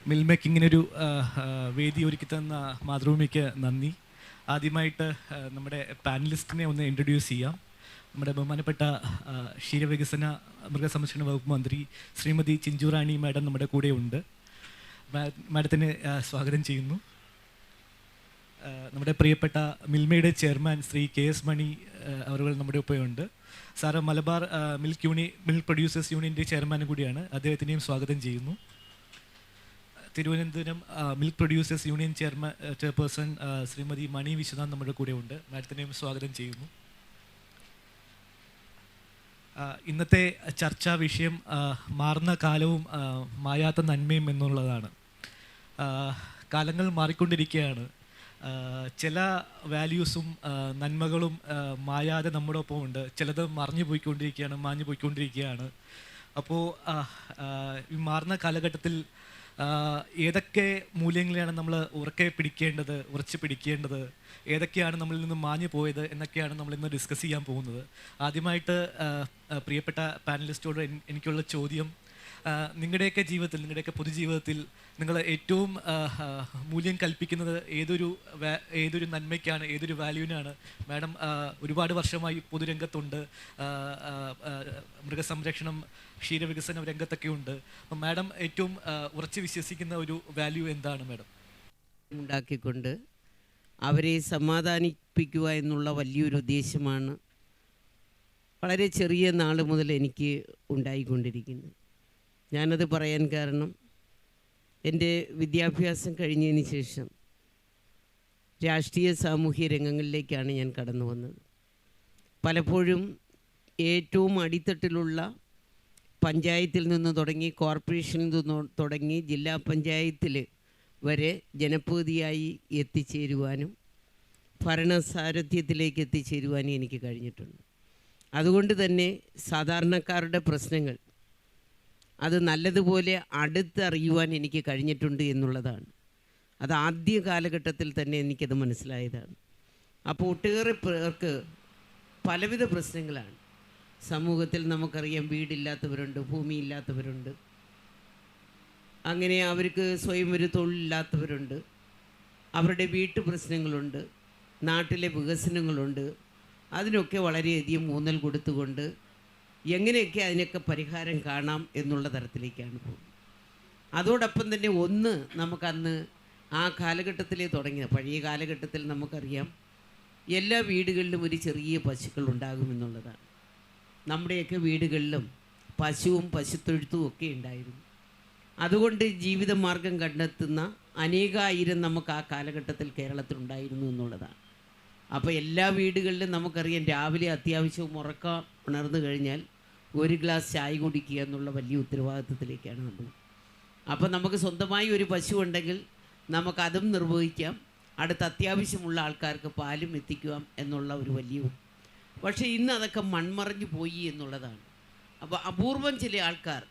മിൽമയ്ക്ക് ഇങ്ങനൊരു വേദി ഒരുക്കി തന്ന മാതൃഭൂമിക്ക് നന്ദി. ആദ്യമായിട്ട് നമ്മുടെ പാനലിസ്റ്റിനെ ഒന്ന് ഇൻട്രൊഡ്യൂസ് ചെയ്യാം. നമ്മുടെ ബഹുമാനപ്പെട്ട ക്ഷീരവികസന മൃഗസംരക്ഷണ വകുപ്പ് മന്ത്രി ശ്രീമതി ചിഞ്ചുറാണി മാഡം നമ്മുടെ കൂടെ ഉണ്ട്. മാഡത്തിന് സ്വാഗതം ചെയ്യുന്നു. നമ്മുടെ പ്രിയപ്പെട്ട മിൽമയുടെ ചെയർമാൻ ശ്രീ KS മണി അവർ നമ്മുടെ ഒപ്പമുണ്ട്. സാറ് മലബാർ മിൽക്ക് പ്രൊഡ്യൂസേഴ്സ് യൂണിയൻ്റെ ചെയർമാനും കൂടിയാണ്. അദ്ദേഹത്തിനെയും സ്വാഗതം ചെയ്യുന്നു. Thiruvananthapuram milk producers union chairperson Shrimati Mani Vishwanath നമ്മുടെ കൂടെ ഉണ്ട്. മാഡത്തിനെയും സ്വാഗതം ചെയ്യുന്നു. ഇന്നത്തെ ചർച്ചാ വിഷയം മാറുന്ന കാലവും മായാത്ത നന്മയും എന്നുള്ളതാണ്. കാലങ്ങൾ മാറിക്കൊണ്ടിരിക്കുകയാണ്. ചില വാല്യൂസും നന്മകളും മായാതെ നമ്മുടെ ഒപ്പം ഉണ്ട്. ചിലത് മാഞ്ഞു പോയിക്കൊണ്ടിരിക്കുകയാണ്. അപ്പോൾ ഈ മാറുന്ന കാലഘട്ടത്തിൽ ഏതൊക്കെ മൂല്യങ്ങളെയാണ് നമ്മൾ ഉറച്ചു പിടിക്കേണ്ടത്, ഏതൊക്കെയാണ് നമ്മളിൽ നിന്ന് മാഞ്ഞു പോയത് എന്നൊക്കെയാണ് നമ്മളിന്ന് ഡിസ്കസ് ചെയ്യാൻ പോകുന്നത്. ആദ്യമായിട്ട് പ്രിയപ്പെട്ട പാനലിസ്റ്റോട് എനിക്കുള്ള ചോദ്യം, നിങ്ങളുടെയൊക്കെ ജീവിതത്തിൽ, നിങ്ങളുടെയൊക്കെ പൊതുജീവിതത്തിൽ നിങ്ങൾ ഏറ്റവും മൂല്യം കൽപ്പിക്കുന്നത് ഏതൊരു നന്മയ്ക്കാണ്, ഏതൊരു വാല്യൂവിനാണ്? മാഡം ഒരുപാട് വർഷമായി പൊതുരംഗത്തുണ്ട്, മൃഗസംരക്ഷണം, ക്ഷീരവികസന രംഗത്തൊക്കെ ഉണ്ട്. അപ്പം മാഡം ഏറ്റവും ഉറച്ചു വിശ്വസിക്കുന്ന ഒരു വാല്യൂ എന്താണ് മാഡം? ഉണ്ടാക്കിക്കൊണ്ട് അവരെ സമാധാനിപ്പിക്കുക എന്നുള്ള വലിയൊരു ഉദ്ദേശമാണ് വളരെ ചെറിയ നാൾ മുതൽ എനിക്ക് ഉണ്ടായിക്കൊണ്ടിരിക്കുന്നത്. ഞാനത് പറയാൻ കാരണം, എൻ്റെ വിദ്യാഭ്യാസം കഴിഞ്ഞതിന് ശേഷം രാഷ്ട്രീയ സാമൂഹ്യ രംഗങ്ങളിലേക്കാണ് ഞാൻ കടന്നു വന്നത്. പലപ്പോഴും ഏറ്റവും അടിത്തട്ടിലുള്ള പഞ്ചായത്തിൽ നിന്ന് തുടങ്ങി, കോർപ്പറേഷനിൽ നിന്ന് തുടങ്ങി, ജില്ലാ പഞ്ചായത്തിൽ വരെ ജനപ്രതിനിധിയായി എത്തിച്ചേരുവാനും ഭരണസാരഥ്യത്തിലേക്ക് എത്തിച്ചേരുവാനും എനിക്ക് കഴിഞ്ഞിട്ടുണ്ട്. അതുകൊണ്ട് തന്നെ സാധാരണക്കാരുടെ പ്രശ്നങ്ങൾ അത് നല്ലതുപോലെ അടുത്തറിയുവാൻ എനിക്ക് കഴിഞ്ഞിട്ടുണ്ട് എന്നുള്ളതാണ്. അത് ആദ്യ കാലഘട്ടത്തിൽ തന്നെ എനിക്കത് മനസ്സിലായതാണ്. അപ്പോൾ ഒട്ടേറെ പേർക്ക് പലവിധ പ്രശ്നങ്ങളാണ് സമൂഹത്തിൽ. നമുക്കറിയാം, വീടില്ലാത്തവരുണ്ട്, ഭൂമിയില്ലാത്തവരുണ്ട്, അങ്ങനെ അവർക്ക് സ്വയം ഒരു തൊഴിലില്ലാത്തവരുണ്ട്, അവരുടെ വീട്ടു പ്രശ്നങ്ങളുണ്ട്, നാട്ടിലെ വികസനങ്ങളുണ്ട്. അതിനൊക്കെ വളരെയധികം ഊന്നൽ കൊടുത്തുകൊണ്ട് എങ്ങനെയൊക്കെ അതിനൊക്കെ പരിഹാരം കാണാം എന്നുള്ള തരത്തിലേക്കാണ് പോകുന്നത്. അതോടൊപ്പം തന്നെ നമുക്കന്ന് ആ കാലഘട്ടത്തിലേ തുടങ്ങിയത്, പഴയ കാലഘട്ടത്തിൽ നമുക്കറിയാം എല്ലാ വീടുകളിലും ഒരു ചെറിയ പശുക്കൾ ഉണ്ടാകുമെന്നുള്ളതാണ്. നമ്മുടെയൊക്കെ വീടുകളിലും പശുവും പശുത്തൊഴുത്തും ഒക്കെ ഉണ്ടായിരുന്നു. അതുകൊണ്ട് ജീവിതമാർഗം കണ്ടെത്തുന്ന അനേകായിരം നമുക്ക് ആ കാലഘട്ടത്തിൽ കേരളത്തിലുണ്ടായിരുന്നു എന്നുള്ളതാണ്. അപ്പോൾ എല്ലാ വീടുകളിലും നമുക്കറിയാം, രാവിലെ അത്യാവശ്യവും ഉണർന്നു കഴിഞ്ഞാൽ ഒരു ഗ്ലാസ് ചായ കുടിക്കുക എന്നുള്ള വലിയ ഉത്തരവാദിത്വത്തിലേക്കാണ് നമ്മൾ. അപ്പോൾ നമുക്ക് സ്വന്തമായി ഒരു പശു ഉണ്ടെങ്കിൽ നമുക്കതും നിർവഹിക്കാം, അടുത്ത അത്യാവശ്യമുള്ള ആൾക്കാർക്ക് പാലും എത്തിക്കാം എന്നുള്ള ഒരു വലിയ. പക്ഷേ ഇന്ന് അതൊക്കെ മൺമറഞ്ഞു പോയി എന്നുള്ളതാണ്. അപ്പോൾ അപൂർവം ചില ആൾക്കാർ,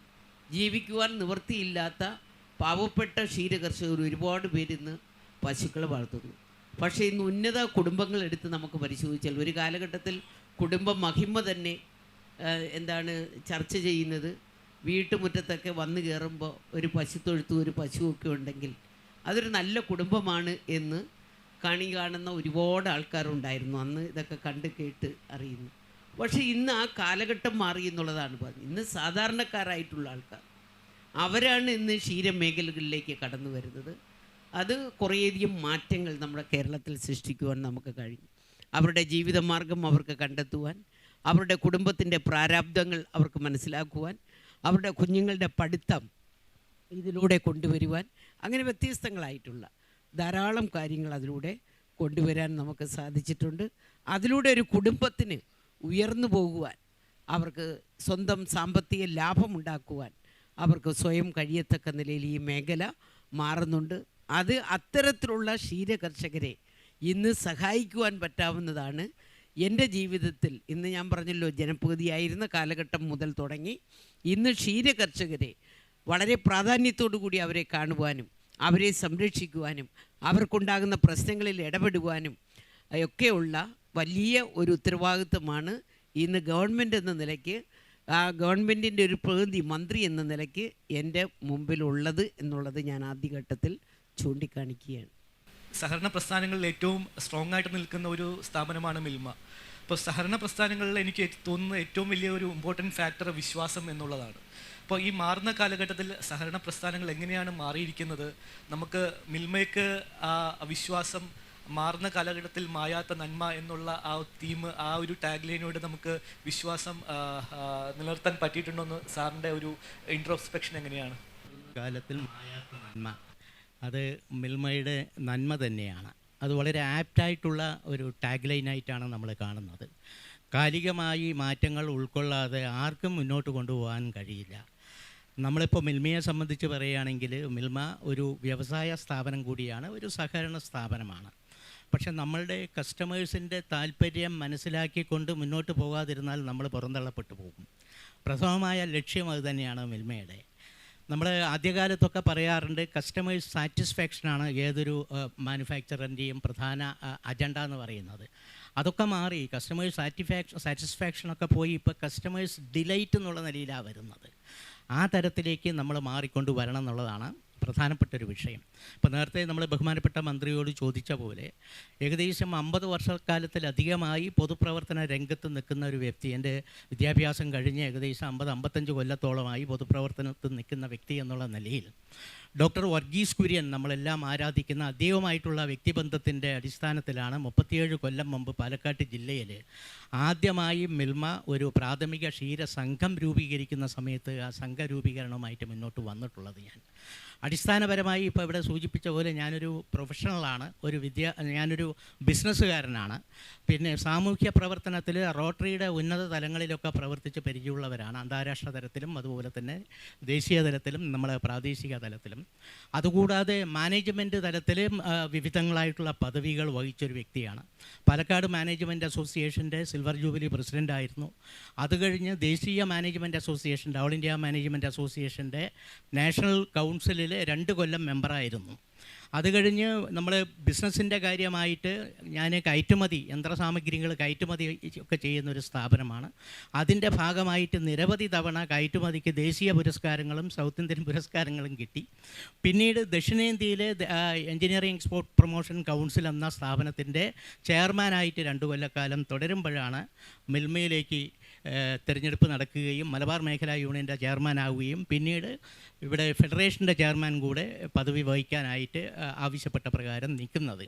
ജീവിക്കുവാൻ നിവൃത്തിയില്ലാത്ത പാവപ്പെട്ട ക്ഷീരകർഷകർ ഒരുപാട് പേരിന്ന് പശുക്കളെ വളർത്തുന്നു. പക്ഷേ ഇന്ന് ഉന്നത കുടുംബങ്ങളെടുത്ത് നമുക്ക് പരിശോധിച്ചാൽ ഒരു കാലഘട്ടത്തിൽ കുടുംബ മഹിമ തന്നെ ചർച്ച ചെയ്യുന്നത്, വീട്ടുമുറ്റത്തൊക്കെ വന്നു കയറുമ്പോൾ ഒരു പശുത്തൊഴുത്തും ഒരു പശുവൊക്കെ ഉണ്ടെങ്കിൽ അതൊരു നല്ല കുടുംബമാണ് എന്ന് കാണുന്ന ഒരുപാട് ആൾക്കാരുണ്ടായിരുന്നു. അന്ന് ഇതൊക്കെ കണ്ട് കേട്ട് അറിയുന്നു. പക്ഷേ ഇന്ന് ആ കാലഘട്ടം മാറി എന്നുള്ളതാണ് പറഞ്ഞത്. ഇന്ന് സാധാരണക്കാരായിട്ടുള്ള ആൾക്കാർ അവരാണ് ഇന്ന് ക്ഷീരമേഖലകളിലേക്ക് കടന്നു വരുന്നത്. അത് കുറേയധികം മാറ്റങ്ങൾ നമ്മുടെ കേരളത്തിൽ സൃഷ്ടിക്കുവാൻ നമുക്ക് കഴിഞ്ഞു. അവരുടെ ജീവിതമാർഗം അവർക്ക് കണ്ടെത്തുവാൻ, അവരുടെ കുടുംബത്തിൻ്റെ പ്രാരാബ്ദങ്ങൾ അവർക്ക് മനസ്സിലാക്കുവാൻ, അവരുടെ കുഞ്ഞുങ്ങളുടെ പഠിത്തം ഇതിലൂടെ കൊണ്ടുവരുവാൻ, അങ്ങനെ വ്യത്യസ്തങ്ങളായിട്ടുള്ള ധാരാളം കാര്യങ്ങൾ അതിലൂടെ കൊണ്ടുവരാൻ നമുക്ക് സാധിച്ചിട്ടുണ്ട്. അതിലൂടെ ഒരു കുടുംബത്തിന് ഉയർന്നു പോകുവാൻ, അവർക്ക് സ്വന്തം സാമ്പത്തിക ലാഭമുണ്ടാക്കുവാൻ അവർക്ക് സ്വയം കഴിയത്തക്ക നിലയിൽ ഈ മേഖല മാറുന്നുണ്ട്. അത് അത്തരത്തിലുള്ള ക്ഷീരകർഷകരെ ഇന്ന് സഹായിക്കുവാൻ പറ്റാവുന്നതാണ്. എൻ്റെ ജീവിതത്തിൽ ഇന്ന് ഞാൻ പറഞ്ഞല്ലോ, ജനപ്രതിയായിരുന്ന കാലഘട്ടം മുതൽ തുടങ്ങി ഇന്ന് ക്ഷീരകർഷകരെ വളരെ പ്രാധാന്യത്തോടു കൂടി അവരെ കാണുവാനും അവരെ സംരക്ഷിക്കുവാനും അവർക്കുണ്ടാകുന്ന പ്രശ്നങ്ങളിൽ ഇടപെടുവാനും ഒക്കെയുള്ള വലിയ ഒരു ഉത്തരവാദിത്വമാണ് ഇന്ന് ഗവൺമെൻറ് എന്ന നിലയ്ക്ക് ആ ഗവൺമെൻറ്റിൻ്റെ ഒരു പ്രതിനിധി മന്ത്രി എന്ന നിലയ്ക്ക് എൻ്റെ മുമ്പിലുള്ളത് എന്നുള്ളത് ഞാൻ ആദ്യഘട്ടത്തിൽ ചൂണ്ടിക്കാണിക്കുകയാണ്. സഹകരണ പ്രസ്ഥാനങ്ങളിൽ ഏറ്റവും സ്ട്രോങ് ആയിട്ട് നിൽക്കുന്ന ഒരു സ്ഥാപനമാണ് മിൽമ. അപ്പോൾ സഹകരണ പ്രസ്ഥാനങ്ങളിൽ എനിക്ക് തോന്നുന്ന ഏറ്റവും വലിയ ഒരു ഇമ്പോർട്ടൻറ്റ് ഫാക്ടർ വിശ്വാസം എന്നുള്ളതാണ്. അപ്പോൾ ഈ മാറുന്ന കാലഘട്ടത്തിൽ സഹകരണ പ്രസ്ഥാനങ്ങൾ എങ്ങനെയാണ് മാറിയിരിക്കുന്നത്, നമുക്ക് മിൽമയ്ക്ക് ആ വിശ്വാസം മാറുന്ന കാലഘട്ടത്തിൽ മായാത്ത നന്മ എന്നുള്ള ആ തീം, ആ ഒരു ടാഗ് ലൈനോട് നമുക്ക് വിശ്വാസം നിലനിർത്താൻ പറ്റിയിട്ടുണ്ടോയെന്ന് സാറിൻ്റെ ഒരു ഇൻട്രോസ്പെക്ഷൻ എങ്ങനെയാണ്? കാലത്തിൽ മായാത്ത നന്മ, അത് മിൽമയുടെ നന്മ തന്നെയാണ്. അത് വളരെ ആപ്റ്റായിട്ടുള്ള ഒരു ടാഗ് ലൈനായിട്ടാണ് നമ്മൾ കാണുന്നത്. കാലികമായി മാറ്റങ്ങൾ ഉൾക്കൊള്ളാതെ ആർക്കും മുന്നോട്ട് കൊണ്ടുപോകാൻ കഴിയില്ല. നമ്മളിപ്പോൾ മിൽമയെ സംബന്ധിച്ച് പറയുകയാണെങ്കിൽ മിൽമ ഒരു വ്യവസായ സ്ഥാപനം കൂടിയാണ്, ഒരു സഹകരണ സ്ഥാപനമാണ്. പക്ഷെ നമ്മളുടെ കസ്റ്റമേഴ്സിൻ്റെ താല്പര്യം മനസ്സിലാക്കിക്കൊണ്ട് മുന്നോട്ട് പോകാതിരുന്നാൽ നമ്മൾ പുറന്തള്ളപ്പെട്ടു പോകും. പ്രഥമമായ ലക്ഷ്യം അത് തന്നെയാണ് മിൽമയുടെ. നമ്മൾ ആദ്യകാലത്തൊക്കെ പറയാറുണ്ട് കസ്റ്റമേഴ്സ് സാറ്റിസ്ഫാക്ഷനാണ് ഏതൊരു മാനുഫാക്ചറിൻ്റെയും പ്രധാന അജണ്ട എന്ന് പറയുന്നത്. അതൊക്കെ മാറി കസ്റ്റമേഴ്സ് സാറ്റിസ്ഫാക്ഷനൊക്കെ പോയി ഇപ്പോൾ കസ്റ്റമേഴ്സ് ഡിലൈറ്റ് എന്നുള്ള നിലയിലാണ് വരുന്നത്. ആ തരത്തിലേക്ക് നമ്മൾ മാറിക്കൊണ്ട് വരണം എന്നുള്ളതാണ് പ്രധാനപ്പെട്ടൊരു വിഷയം. ഇപ്പോൾ നേരത്തെ നമ്മൾ ബഹുമാനപ്പെട്ട മന്ത്രിയോട് ചോദിച്ച പോലെ ഏകദേശം 50 വർഷക്കാലത്തിലധികമായി പൊതുപ്രവർത്തന രംഗത്ത് നിൽക്കുന്ന ഒരു വ്യക്തി, എൻ്റെ വിദ്യാഭ്യാസം കഴിഞ്ഞ് ഏകദേശം 50-55 കൊല്ലത്തോളമായി പൊതുപ്രവർത്തനത്തിൽ നിൽക്കുന്ന വ്യക്തി എന്നുള്ള നിലയിൽ ഡോക്ടർ വർഗീസ് കുര്യൻ നമ്മളെല്ലാം ആരാധിക്കുന്ന അദ്ദേഹവുമായിട്ടുള്ള വ്യക്തിബന്ധത്തിൻ്റെ അടിസ്ഥാനത്തിലാണ് 37 കൊല്ലം മുമ്പ് പാലക്കാട് ജില്ലയിൽ ആദ്യമായി മിൽമ ഒരു പ്രാഥമിക ക്ഷീരസംഘം രൂപീകരിക്കുന്ന സമയത്ത് ആ സംഘ രൂപീകരണവുമായിട്ട് മുന്നോട്ട് വന്നിട്ടുള്ളത്. അടിസ്ഥാനപരമായി ഇപ്പോൾ ഇവിടെ സൂചിപ്പിച്ച പോലെ ഞാനൊരു പ്രൊഫഷണലാണ്, ഞാനൊരു ബിസിനസ്സുകാരനാണ്. പിന്നെ സാമൂഹ്യ പ്രവർത്തനത്തിൽ റോട്ടറിയുടെ ഉന്നത തലങ്ങളിലൊക്കെ പ്രവർത്തിച്ച് പരിചയമുള്ളവരാണ്, അന്താരാഷ്ട്ര തലത്തിലും അതുപോലെ തന്നെ ദേശീയ തലത്തിലും നമ്മളെ പ്രാദേശിക തലത്തിലും. അതുകൂടാതെ മാനേജ്മെൻറ്റ് തലത്തിലും വിവിധങ്ങളായിട്ടുള്ള പദവികൾ വഹിച്ചൊരു വ്യക്തിയാണ്. പാലക്കാട് മാനേജ്മെൻറ്റ് അസോസിയേഷൻ്റെ സിൽവർ ജൂബിലി പ്രസിഡൻ്റായിരുന്നു. അത് കഴിഞ്ഞ് ദേശീയ മാനേജ്മെൻറ്റ് അസോസിയേഷൻ്റെ, ഓൾ ഇന്ത്യ മാനേജ്മെൻറ്റ് അസോസിയേഷൻ്റെ നാഷണൽ കൗൺസിലിൽ 2 കൊല്ലം മെമ്പറായിരുന്നു. അത് കഴിഞ്ഞ് നമ്മൾ ബിസിനസ്സിൻ്റെ കാര്യമായിട്ട് ഞാൻ കയറ്റുമതി, യന്ത്രസാമഗ്രികൾ കയറ്റുമതി ഒക്കെ ചെയ്യുന്നൊരു സ്ഥാപനമാണ്. അതിൻ്റെ ഭാഗമായിട്ട് നിരവധി തവണ കയറ്റുമതിക്ക് ദേശീയ പുരസ്കാരങ്ങളും സൗത്ത് ഇന്ത്യൻ പുരസ്കാരങ്ങളും കിട്ടി. പിന്നീട് ദക്ഷിണേന്ത്യയിലെ എഞ്ചിനീയറിംഗ് എക്സ്പോർട്ട് പ്രൊമോഷൻ കൗൺസിൽ എന്ന സ്ഥാപനത്തിൻ്റെ ചെയർമാനായിട്ട് 2 കൊല്ലക്കാലം തുടരുമ്പോഴാണ് മിൽമയിലേക്ക് തിരഞ്ഞെടുപ്പ് നടക്കുകയും മലബാർ മേഖലാ യൂണിയൻ്റെ ചെയർമാനാവുകയും പിന്നീട് ഇവിടെ ഫെഡറേഷൻ്റെ ചെയർമാൻ കൂടെ പദവി വഹിക്കാനായിട്ട് ആവശ്യപ്പെട്ട പ്രകാരം നിൽക്കുന്നത്.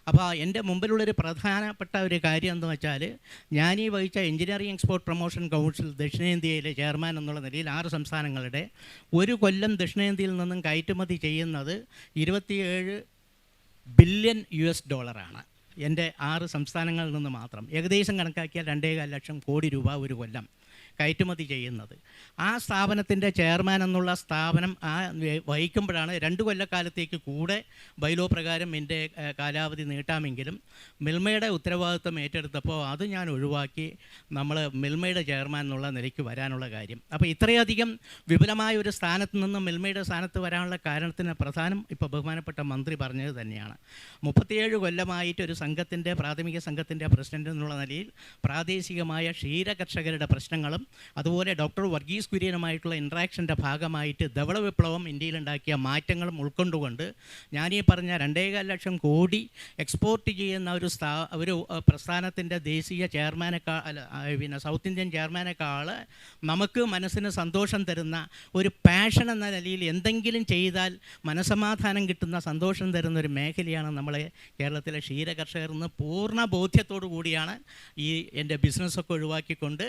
അപ്പോൾ എൻ്റെ മുമ്പിലുള്ളൊരു പ്രധാനപ്പെട്ട ഒരു കാര്യം എന്ന് വെച്ചാൽ ഞാൻ ഈ വഹിച്ച എഞ്ചിനീയറിംഗ് എക്സ്പോർട്ട് പ്രൊമോഷൻ കൗൺസിൽ ദക്ഷിണേന്ത്യയിലെ ചെയർമാൻ എന്നുള്ള നിലയിൽ 6 സംസ്ഥാനങ്ങളുടെ 1 കൊല്ലം ദക്ഷിണേന്ത്യയിൽ നിന്നും കയറ്റുമതി ചെയ്യുന്നത് $27 ബില്യൺ എൻ്റെ 6 സംസ്ഥാനങ്ങളിൽ നിന്ന് മാത്രം. ഏകദേശം കണക്കാക്കിയാൽ 2.25 ലക്ഷം കോടി രൂപ ഒരു കൊല്ലം കയറ്റുമതി ചെയ്യുന്നത്. ആ സ്ഥാപനത്തിൻ്റെ ചെയർമാൻ എന്നുള്ള സ്ഥാപനം വഹിക്കുമ്പോഴാണ് 2 കൊല്ലക്കാലത്തേക്ക് കൂടെ ബൈലോ പ്രകാരം എൻ്റെ കാലാവധി നീട്ടാമെങ്കിലും മിൽമയുടെ ഉത്തരവാദിത്വം ഏറ്റെടുത്തപ്പോൾ അത് ഞാൻ ഒഴിവാക്കി നമ്മൾ മിൽമയുടെ ചെയർമാൻ എന്നുള്ള നിലയ്ക്ക് വരാനുള്ള കാര്യം. അപ്പോൾ ഇത്രയധികം വിപുലമായ ഒരു സ്ഥാനത്ത് നിന്ന് മിൽമയുടെ സ്ഥാനത്ത് വരാനുള്ള കാരണത്തിന് പ്രധാനം ഇപ്പോൾ ബഹുമാനപ്പെട്ട മന്ത്രി പറഞ്ഞത് തന്നെയാണ്. 37 കൊല്ലമായിട്ട് ഒരു സംഘത്തിൻ്റെ, പ്രാഥമിക സംഘത്തിൻ്റെ പ്രസിഡൻ്റ് എന്നുള്ള നിലയിൽ പ്രാദേശികമായ ക്ഷീരകർഷകരുടെ പ്രശ്നങ്ങളും അതുപോലെ ഡോക്ടർ വർഗീസ് കുര്യനുമായിട്ടുള്ള ഇൻട്രാക്ഷൻ്റെ ഭാഗമായിട്ട് ധവള വിപ്ലവം ഇന്ത്യയിലുണ്ടാക്കിയ മാറ്റങ്ങളും ഉൾക്കൊണ്ടുകൊണ്ട് ഞാനീ പറഞ്ഞ 2.25 ലക്ഷം കോടി എക്സ്പോർട്ട് ചെയ്യുന്ന ഒരു പ്രസ്ഥാനത്തിൻ്റെ ദേശീയ പിന്നെ സൗത്ത് ഇന്ത്യൻ ചെയർമാനേക്കാൾ നമുക്ക് മനസ്സിന് സന്തോഷം തരുന്ന ഒരു പാഷൻ എന്ന നിലയിൽ എന്തെങ്കിലും ചെയ്താൽ മനസമാധാനം കിട്ടുന്ന, സന്തോഷം തരുന്ന ഒരു മേഖലയാണ് നമ്മളെ കേരളത്തിലെ ക്ഷീരകർഷകർ എന്ന് പൂർണ്ണ ബോധ്യത്തോടു കൂടിയാണ് എൻ്റെ ബിസിനസ്സൊക്കെ ഒഴിവാക്കിക്കൊണ്ട്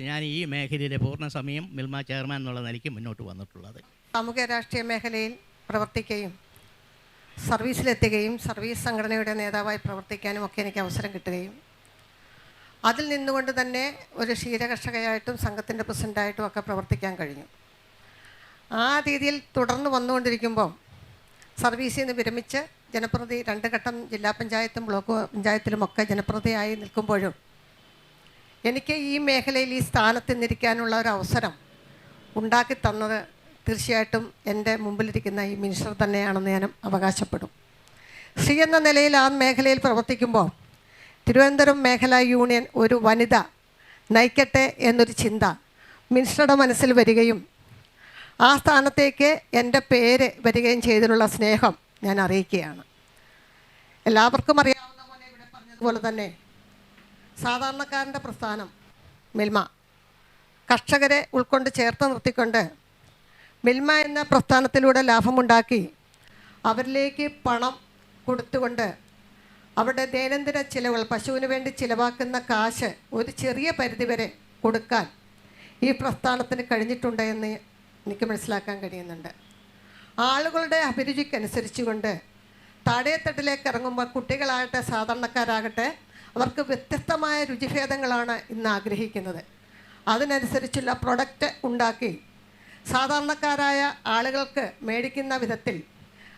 ഞാൻ ഈ മേഖലയിലെ പൂർണ്ണ സമയം മിൽമ ചെയർമാൻ എന്നുള്ള നിലയ്ക്ക് മുന്നോട്ട് വന്നിട്ടുള്ളത്. സാമൂഹ്യ രാഷ്ട്രീയ മേഖലയിൽ പ്രവർത്തിക്കുകയും സർവീസിലെത്തുകയും സർവീസ് സംഘടനയുടെ നേതാവായി പ്രവർത്തിക്കാനും ഒക്കെ എനിക്ക് അവസരം കിട്ടുകയും അതിൽ നിന്നുകൊണ്ട് തന്നെ ഒരു ക്ഷീരകർഷകയായിട്ടും സംഘത്തിൻ്റെ പ്രസിഡൻ്റായിട്ടും ഒക്കെ പ്രവർത്തിക്കാൻ കഴിഞ്ഞു. ആ രീതിയിൽ തുടർന്ന് വന്നുകൊണ്ടിരിക്കുമ്പോൾ സർവീസിൽ നിന്ന് വിരമിച്ച് ജനപ്രതി 2 ഘട്ടം ജില്ലാ പഞ്ചായത്തും ബ്ലോക്ക് പഞ്ചായത്തിലുമൊക്കെ ജനപ്രതിയായി നിൽക്കുമ്പോഴും എനിക്ക് ഈ മേഖലയിൽ ഈ സ്ഥാനത്ത് നിന്നിരിക്കാനുള്ള ഒരു അവസരം ഉണ്ടാക്കി തന്നത് തീർച്ചയായിട്ടും എൻ്റെ മുമ്പിലിരിക്കുന്ന ഈ മിനിസ്റ്റർ തന്നെയാണെന്ന് ഞാൻ അവകാശപ്പെടും. സ്ത്രീ എന്ന നിലയിൽ ആ മേഖലയിൽ പ്രവർത്തിക്കുമ്പോൾ തിരുവനന്തപുരം മേഖലാ യൂണിയൻ ഒരു വനിത നയിക്കട്ടെ എന്നൊരു ചിന്ത മിനിസ്റ്ററുടെ മനസ്സിൽ വരികയും ആ സ്ഥാനത്തേക്ക് എൻ്റെ പേര് വരികയും ചെയ്തിട്ടുള്ള സ്നേഹം ഞാൻ അറിയിക്കുകയാണ്. എല്ലാവർക്കും അറിയാവുന്ന പോലെ ഇവിടെ പറഞ്ഞതുപോലെ തന്നെ സാധാരണക്കാരൻ്റെ പ്രസ്ഥാനം മിൽമ കർഷകരെ ഉൾക്കൊണ്ട് ചേർത്ത് നിർത്തിക്കൊണ്ട് മിൽമ എന്ന പ്രസ്ഥാനത്തിലൂടെ ലാഭമുണ്ടാക്കി അവരിലേക്ക് പണം കൊടുത്തുകൊണ്ട് അവരുടെ ദൈനംദിന ചിലവുകൾ പശുവിന് വേണ്ടി ചിലവാക്കുന്ന കാശ് ഒരു ചെറിയ പരിധിവരെ കൊടുക്കാൻ ഈ പ്രസ്ഥാനത്തിന് കഴിഞ്ഞിട്ടുണ്ട് എന്ന് എനിക്ക് മനസ്സിലാക്കാൻ കഴിയുന്നുണ്ട്. ആളുകളുടെ അഭിരുചിക്കനുസരിച്ചുകൊണ്ട് താഴെത്തട്ടിലേക്ക് ഇറങ്ങുമ്പോൾ കുട്ടികളാകട്ടെ സാധാരണക്കാരാകട്ടെ അവർക്ക് വ്യത്യസ്തമായ രുചിഭേദങ്ങളാണ് ഇന്ന് ആഗ്രഹിക്കുന്നത്. അതിനനുസരിച്ചുള്ള പ്രൊഡക്റ്റ് ഉണ്ടാക്കി സാധാരണക്കാരായ ആളുകൾക്ക് മേടിക്കുന്ന വിധത്തിൽ,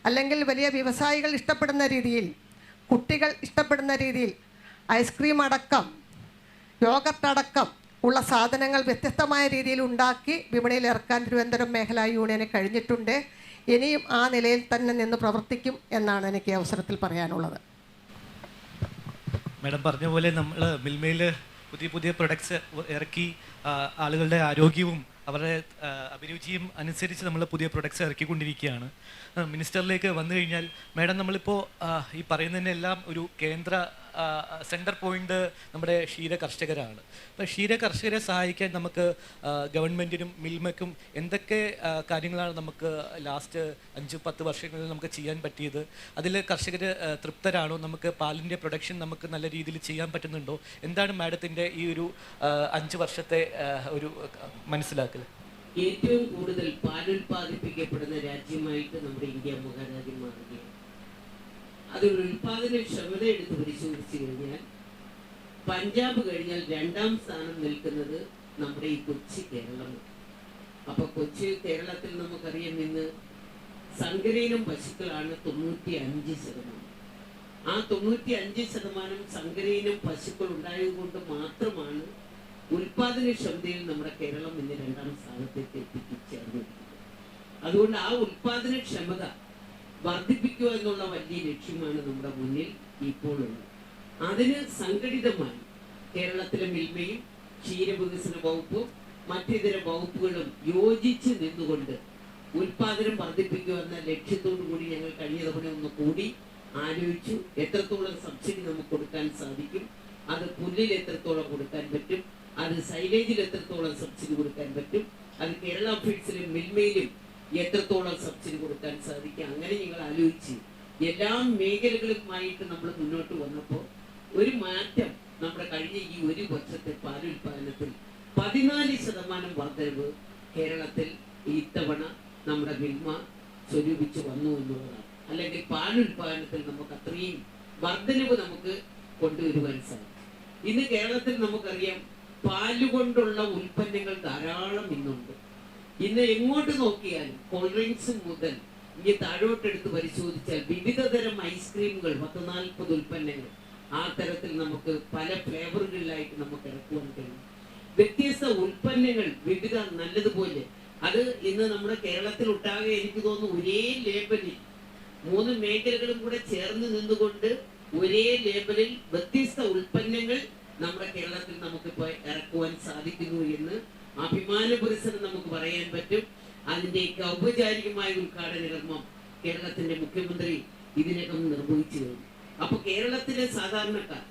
അല്ലെങ്കിൽ വലിയ വ്യവസായികൾ ഇഷ്ടപ്പെടുന്ന രീതിയിൽ, കുട്ടികൾ ഇഷ്ടപ്പെടുന്ന രീതിയിൽ ഐസ്ക്രീം അടക്കം യോഗർട്ട് അടക്കം ഉള്ള സാധനങ്ങൾ വ്യത്യസ്തമായ രീതിയിൽ ഉണ്ടാക്കി വിപണിയിൽ ഇറക്കാൻ തിരുവനന്തപുരം മേഖലാ യൂണിയന് കഴിഞ്ഞിട്ടുണ്ട്. ഇനിയും ആ നിലയിൽ തന്നെ നിന്ന് പ്രവർത്തിക്കും എന്നാണ് എനിക്ക് അവസരത്തിൽ പറയാനുള്ളത്. മാഡം പറഞ്ഞ പോലെ നമ്മൾ മിൽമയിൽ പുതിയ പുതിയ പ്രൊഡക്ട്സ് ഇറക്കി ആളുകളുടെ ആരോഗ്യവും അവരുടെ അഭിരുചിയും അനുസരിച്ച് നമ്മൾ പുതിയ പ്രൊഡക്ട്സ് ഇറക്കിക്കൊണ്ടിരിക്കുകയാണ്. മിനിസ്റ്ററിലേക്ക് വന്നു കഴിഞ്ഞാൽ മാഡം നമ്മളിപ്പോൾ ഈ പറയുന്നതിൻ്റെ എല്ലാം ഒരു കേന്ദ്ര സെൻറ്റർ പോയിൻ്റ് നമ്മുടെ ക്ഷീര കർഷകരാണ്. അപ്പോൾ ക്ഷീര കർഷകരെ സഹായിക്കാൻ നമുക്ക് ഗവൺമെൻറ്റിനും മിൽമയ്ക്കും എന്തൊക്കെ കാര്യങ്ങളാണ് നമുക്ക് ലാസ്റ്റ് 5-10 വർഷങ്ങളിൽ നമുക്ക് ചെയ്യാൻ പറ്റിയത്? അതിൽ കർഷകർ തൃപ്തരാണോ? നമുക്ക് പാലിൻ്റെ പ്രൊഡക്ഷൻ നമുക്ക് നല്ല രീതിയിൽ ചെയ്യാൻ പറ്റുന്നുണ്ടോ? എന്താണ് മാഡത്തിൻ്റെ ഈ ഒരു 5 വർഷത്തെ ഒരു മനസ്സിലാക്കൽ? ഏറ്റവും കൂടുതൽ പാലുൽപാദിപ്പിക്കപ്പെടുന്ന രാജ്യമായിട്ട് നമ്മുടെ ഇന്ത്യ മഹാരാജ്യം മാറുകയാണ്. അതൊരു ഉൽപാദന ക്ഷമത എടുത്ത് പരിശോധിച്ചു കഴിഞ്ഞാൽ പഞ്ചാബ് കഴിഞ്ഞാൽ 2ാം സ്ഥാനം നിൽക്കുന്നത് നമ്മുടെ ഈ കൊച്ചി കേരളമാണ്. അപ്പൊ കൊച്ചി കേരളത്തിൽ നമുക്കറിയാം ഇന്ന് സങ്കരയിനം പശുക്കളാണ് 95%. ആ 95% സങ്കരയിനം പശുക്കൾ ഉണ്ടായതുകൊണ്ട് മാത്രമാണ് ഉൽപാദനക്ഷമതയിൽ നമ്മുടെ കേരളം ഇന്ന് 2ാം സ്ഥാനത്തേക്ക് എത്തിച്ചേർന്നിരിക്കുന്നത്. അതുകൊണ്ട് ആ ഉൽപാദനക്ഷമത വർദ്ധിപ്പിക്കുക എന്നുള്ള വലിയ ലക്ഷ്യമാണ് നമ്മുടെ മുന്നിൽ ഇപ്പോൾ ഉള്ളത്. അതിന് സംഘടിതമായി കേരളത്തിലെ മിൽമയും ക്ഷീരവികസന വകുപ്പും മറ്റിതര വകുപ്പുകളും യോജിച്ച് നിന്നുകൊണ്ട് ഉൽപാദനം വർദ്ധിപ്പിക്കുക എന്ന ലക്ഷ്യത്തോടു കൂടി ഞങ്ങൾ കഴിഞ്ഞ തവണ ഒന്ന് കൂടി ആലോചിച്ചു. എത്രത്തോളം സബ്സിഡി നമുക്ക് കൊടുക്കാൻ സാധിക്കും, അത് പുല്ലിൽ എത്രത്തോളം കൊടുക്കാൻ പറ്റും, അത് സൈലേജിൽ എത്രത്തോളം സബ്സിഡി കൊടുക്കാൻ പറ്റും, അത് കേരള ഫീഡ്സിലും മിൽമയിലും എത്രത്തോളം സബ്സിഡി കൊടുക്കാൻ സാധിക്കും. അങ്ങനെ ഞങ്ങൾ ആലോചിച്ച് എല്ലാ മേഖലകളുമായിട്ട് നമ്മൾ മുന്നോട്ട് വന്നപ്പോൾ ഒരു മാറ്റം നമ്മുടെ കഴിഞ്ഞ ഈ ഒരു വർഷത്തെ പാലുൽപാദനത്തിൽ 14% വർധനവ് കേരളത്തിൽ ഇത്തവണ നമ്മുടെ മിൽമ സ്വരൂപിച്ച് വന്നു എന്നുള്ളതാണ്. അല്ലെങ്കിൽ പാലുൽപാദനത്തിൽ നമുക്ക് അത്രയും വർധനവ് നമുക്ക് കൊണ്ടുവരുവാൻ സാധിക്കും. ഇന്ന് കേരളത്തിൽ നമുക്കറിയാം പാലുകൊണ്ടുള്ള ഉൽപ്പന്നങ്ങൾ ധാരാളം ഇന്നുണ്ട്. ഇന്ന് എങ്ങോട്ട് നോക്കിയാലും കോൾഡ് ഡ്രിങ്ക്സ് മുതൽ ഇനി താഴോട്ടെടുത്ത് പരിശോധിച്ചാൽ വിവിധ തരം ഐസ്ക്രീമുകൾ 40-40 ഉൽപ്പന്നങ്ങൾ ആ തരത്തിൽ നമുക്ക് പല ഫ്ലേവറുകളിലായിട്ട് നമുക്ക് ഇറക്കുവാൻ കഴിയും. വ്യത്യസ്ത ഉൽപ്പന്നങ്ങൾ വിവിധ നല്ലതുപോലെ അത് ഇന്ന് നമ്മുടെ കേരളത്തിൽ ഒട്ടാകെ എനിക്ക് തോന്നുന്നു ഒരേ ലേബലിൽ 3 മേഖലകളും കൂടെ ചേർന്ന് നിന്നുകൊണ്ട് ഒരേ ലേബലിൽ വ്യത്യസ്ത ഉൽപ്പന്നങ്ങൾ നമ്മുടെ കേരളത്തിൽ നമുക്കിപ്പോൾ ഇറക്കുവാൻ സാധിക്കുന്നു എന്ന് അഭിമാനപുരസരം നമുക്ക് പറയാൻ പറ്റും. അതിൻ്റെയൊക്കെ ഔപചാരികമായ ഉദ്ഘാടന കർമ്മം കേരളത്തിന്റെ മുഖ്യമന്ത്രി ഇതിനകം നിർവഹിച്ചു കഴിഞ്ഞു. അപ്പൊ കേരളത്തിലെ സാധാരണക്കാർ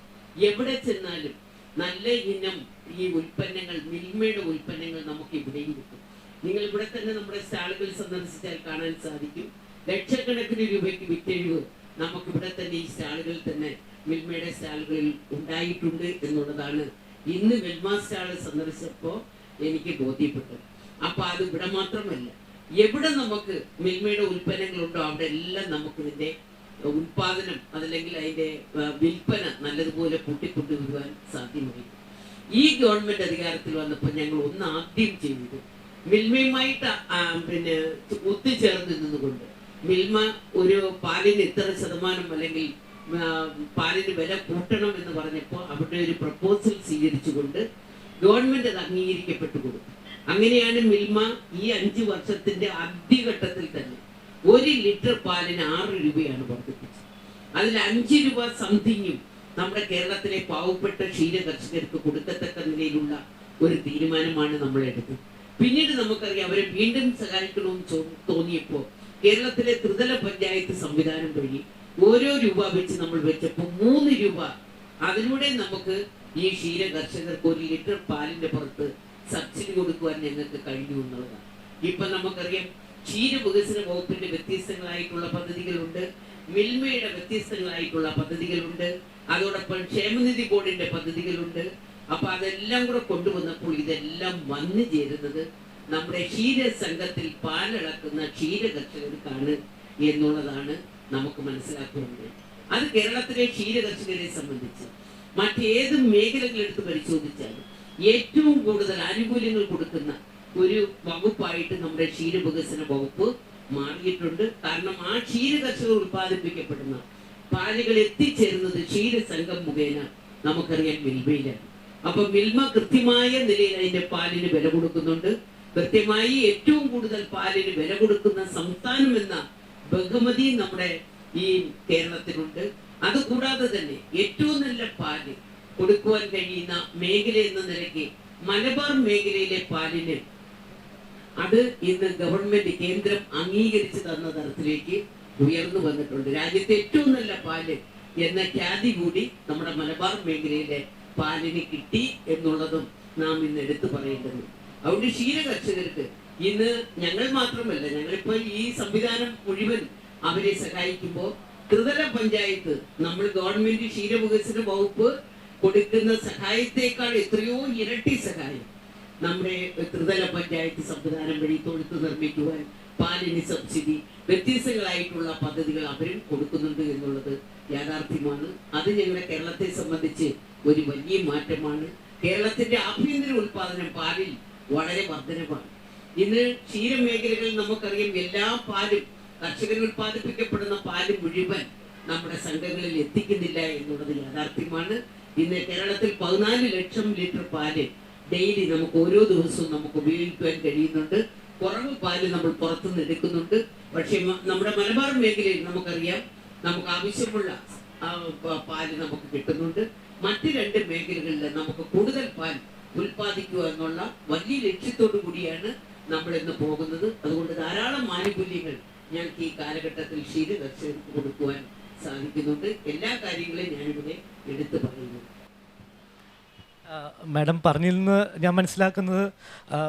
എവിടെ ചെന്നാലും നല്ല ഇനം ഈ ഉൽപ്പന്നങ്ങൾ, മിൽമയുടെ ഉൽപ്പന്നങ്ങൾ നമുക്ക് ഇവിടെയും കിട്ടും. നിങ്ങൾ ഇവിടെ തന്നെ നമ്മുടെ സ്റ്റാളുകൾ സന്ദർശിച്ചാൽ കാണാൻ സാധിക്കും. ലക്ഷക്കണക്കിന് രൂപയ്ക്ക് വിറ്റഴിവ് നമുക്കിവിടെ തന്നെ ഈ സ്റ്റാളുകളിൽ തന്നെ മിൽമയുടെ സ്റ്റാളുകളിൽ ഉണ്ടായിട്ടുണ്ട് എന്നുള്ളതാണ് ഇന്ന് മിൽമ സ്റ്റാള് സന്ദർശിച്ചപ്പോൾ എനിക്ക് ബോധ്യപ്പെട്ടത്. അപ്പൊ അത് ഇവിടെ മാത്രമല്ല, എവിടെ നമുക്ക് മിൽമയുടെ ഉൽപ്പന്നങ്ങളുണ്ടോ അവിടെ എല്ലാം നമുക്ക് ഇതിന്റെ ഉൽപാദനം അതല്ലെങ്കിൽ അതിന്റെ വിൽപ്പന നല്ലതുപോലെ കൂട്ടിക്കൊണ്ടുവരുവാൻ സാധ്യമായി. ഈ ഗവൺമെന്റ് അധികാരത്തിൽ വന്നപ്പോൾ ഞങ്ങൾ ഒന്ന് ആദ്യം ചെയ്തത് മിൽമയുമായിട്ട് ഒത്തുചേർന്ന് നിന്നുകൊണ്ട് മിൽമ ഒരു പാലിന് ഇത്ര ശതമാനം അല്ലെങ്കിൽ പാലിന് വില കൂട്ടണം എന്ന് പറഞ്ഞപ്പോൾ അവിടെ ഒരു പ്രപ്പോസൽ സ്വീകരിച്ചുകൊണ്ട് ഗവൺമെന്റ് അത് അംഗീകരിക്കപ്പെട്ടു കൊടുത്തു. അങ്ങനെയാണ് മിൽമ ഈ 5 വർഷത്തിന്റെ ആദ്യഘട്ടത്തിൽ തന്നെ 1 ലിറ്റർ പാലിന് 6 രൂപയാണ് വർദ്ധിപ്പിച്ചത്. അതിൽ 5 രൂപ സംതിങ്ങും നമ്മുടെ കേരളത്തിലെ പാവപ്പെട്ട ക്ഷീര കർഷകർക്ക് കൊടുക്കത്തക്ക നിലയിലുള്ള ഒരു തീരുമാനമാണ് നമ്മൾ എടുത്തത്. പിന്നീട് നമുക്കറിയാം അവരെ വീണ്ടും സഹായിക്കണമെന്ന് തോന്നിയപ്പോൾ കേരളത്തിലെ ത്രിതല പഞ്ചായത്ത് സംവിധാനം വഴി ഓരോ രൂപ വെച്ച് നമ്മൾ വെച്ചപ്പോൾ 3 രൂപ അതിലൂടെ നമുക്ക് ഈ ക്ഷീര കർഷകർക്ക് 1 ലിറ്റർ പാലിന്റെ പുറത്ത് സബ്സിഡി കൊടുക്കുവാൻ ഞങ്ങൾക്ക് കഴിഞ്ഞു എന്നുള്ളതാണ്. ഇപ്പൊ നമുക്കറിയാം ക്ഷീര വികസന വകുപ്പിന്റെ വ്യത്യസ്തങ്ങളായിട്ടുള്ള പദ്ധതികളുണ്ട്, മിൽമയുടെ വ്യത്യസ്തങ്ങളായിട്ടുള്ള പദ്ധതികളുണ്ട്, അതോടൊപ്പം ക്ഷേമനിധി ബോർഡിന്റെ പദ്ധതികളുണ്ട്. അപ്പൊ അതെല്ലാം കൂടെ കൊണ്ടുവന്നപ്പോൾ ഇതെല്ലാം വന്നു ചേരുന്നത് നമ്മുടെ ക്ഷീര സംഘത്തിൽ പാലളക്കുന്ന ക്ഷീര കർഷകർക്കാണ് എന്നുള്ളതാണ് നമുക്ക് മനസ്സിലാക്കുന്നത്. അത് കേരളത്തിലെ ക്ഷീര കർഷകരെ സംബന്ധിച്ച് മറ്റേത് മേഖലകളെടുത്ത് പരിശോധിച്ചാലും ഏറ്റവും കൂടുതൽ ആനുകൂല്യങ്ങൾ കൊടുക്കുന്ന ഒരു വകുപ്പായിട്ട് നമ്മുടെ ക്ഷീര വികസന വകുപ്പ് മാറിയിട്ടുണ്ട്. കാരണം ആ ക്ഷീര കർഷകർ ഉത്പാദിപ്പിക്കപ്പെടുന്ന പാലുകൾ എത്തിച്ചേരുന്നത് ക്ഷീര സംഘം മുഖേന നമുക്കറിയാം മിൽമയിലാണ്. അപ്പൊ മിൽമ കൃത്യമായ നിലയിൽ അതിന്റെ പാലിന് വില കൊടുക്കുന്നുണ്ട്. കൃത്യമായി ഏറ്റവും കൂടുതൽ പാലിന് വില കൊടുക്കുന്ന സംസ്ഥാനം എന്ന ബഹുമതി നമ്മുടെ ഈ കേരളത്തിലുണ്ട്. അതുകൂടാതെ തന്നെ ഏറ്റവും നല്ല പാല് കൊടുക്കുവാൻ കഴിയുന്ന മേഖല എന്ന നിലയ്ക്ക് മലബാർ മേഖലയിലെ പാലിന് അത് ഇന്ന് ഗവൺമെന്റ് കേന്ദ്രം അംഗീകരിച്ചു തന്ന തരത്തിലേക്ക് ഉയർന്നു വന്നിട്ടുണ്ട്. രാജ്യത്തെ ഏറ്റവും നല്ല പാല് എന്ന ഖ്യാതി കൂടി നമ്മുടെ മലബാർ മേഖലയിലെ പാലിന് കിട്ടി എന്നുള്ളതും നാം ഇന്ന് എടുത്തു പറയേണ്ടത്. അതുകൊണ്ട് ക്ഷീര കർഷകർക്ക് ഇന്ന് ഞങ്ങൾ മാത്രമല്ല, ഞങ്ങളിപ്പോ ഈ സംവിധാനം മുഴുവൻ അവരെ സഹായിക്കുമ്പോൾ ത്രിതല പഞ്ചായത്ത് നമ്മൾ ഗവൺമെന്റ് ക്ഷീരവികസന വകുപ്പ് കൊടുക്കുന്ന സഹായത്തേക്കാൾ എത്രയോ ഇരട്ടി സഹായം നമ്മുടെ ത്രിതല പഞ്ചായത്ത് സംവിധാനം വഴി തൊഴുത്ത് നിർമ്മിക്കുവാൻ പാലിന് സബ്സിഡി വ്യത്യസ്തങ്ങളായിട്ടുള്ള പദ്ധതികൾ അവരും കൊടുക്കുന്നുണ്ട് എന്നുള്ളത് യാഥാർത്ഥ്യമാണ്. അത് ഞങ്ങളുടെ കേരളത്തെ സംബന്ധിച്ച് ഒരു വലിയ മാറ്റമാണ്. കേരളത്തിന്റെ ആഭ്യന്തര ഉൽപാദനം പാലിൽ വളരെ വർധനമാണ്. ഇന്ന് ക്ഷീരമേഖലകളിൽ നമുക്കറിയാം എല്ലാ പാലും കർഷകർ ഉൽപ്പാദിപ്പിക്കപ്പെടുന്ന പാല് മുഴുവൻ നമ്മുടെ സംഘങ്ങളിൽ എത്തിക്കുന്നില്ല എന്നുള്ളത് യാഥാർത്ഥ്യമാണ്. ഇന്ന് കേരളത്തിൽ 14 ലക്ഷം ലിറ്റർ പാല് ഡെയിലി നമുക്ക് ഓരോ ദിവസവും നമുക്ക് ഉപയോഗിക്കുവാൻ കഴിയുന്നുണ്ട്. കുറവ് പാല് നമ്മൾ പുറത്തുനിന്ന് എടുക്കുന്നുണ്ട്. പക്ഷെ നമ്മുടെ മലബാർ മേഖലയിൽ നമുക്കറിയാം നമുക്ക് ആവശ്യമുള്ള പാല് നമുക്ക് കിട്ടുന്നുണ്ട്. മറ്റ് 2 മേഖലകളിൽ നമുക്ക് കൂടുതൽ പാൽ ഉൽപ്പാദിക്കുക എന്നുള്ള വലിയ ലക്ഷ്യത്തോടു കൂടിയാണ് നമ്മൾ ഇന്ന് പോകുന്നത്. അതുകൊണ്ട് ധാരാളം ആനുകൂല്യങ്ങൾ ഞങ്ങൾക്ക് ഈ കാലഘട്ടത്തിൽ ക്ഷീര കർഷകർക്ക് കൊടുക്കുവാൻ സാധിക്കുന്നുണ്ട്. എല്ലാ കാര്യങ്ങളും ഞാനിവിടെ എടുത്തു പറയുന്നു. മാഡം പറഞ്ഞതിൽ നിന്ന് ഞാൻ മനസ്സിലാക്കുന്നത്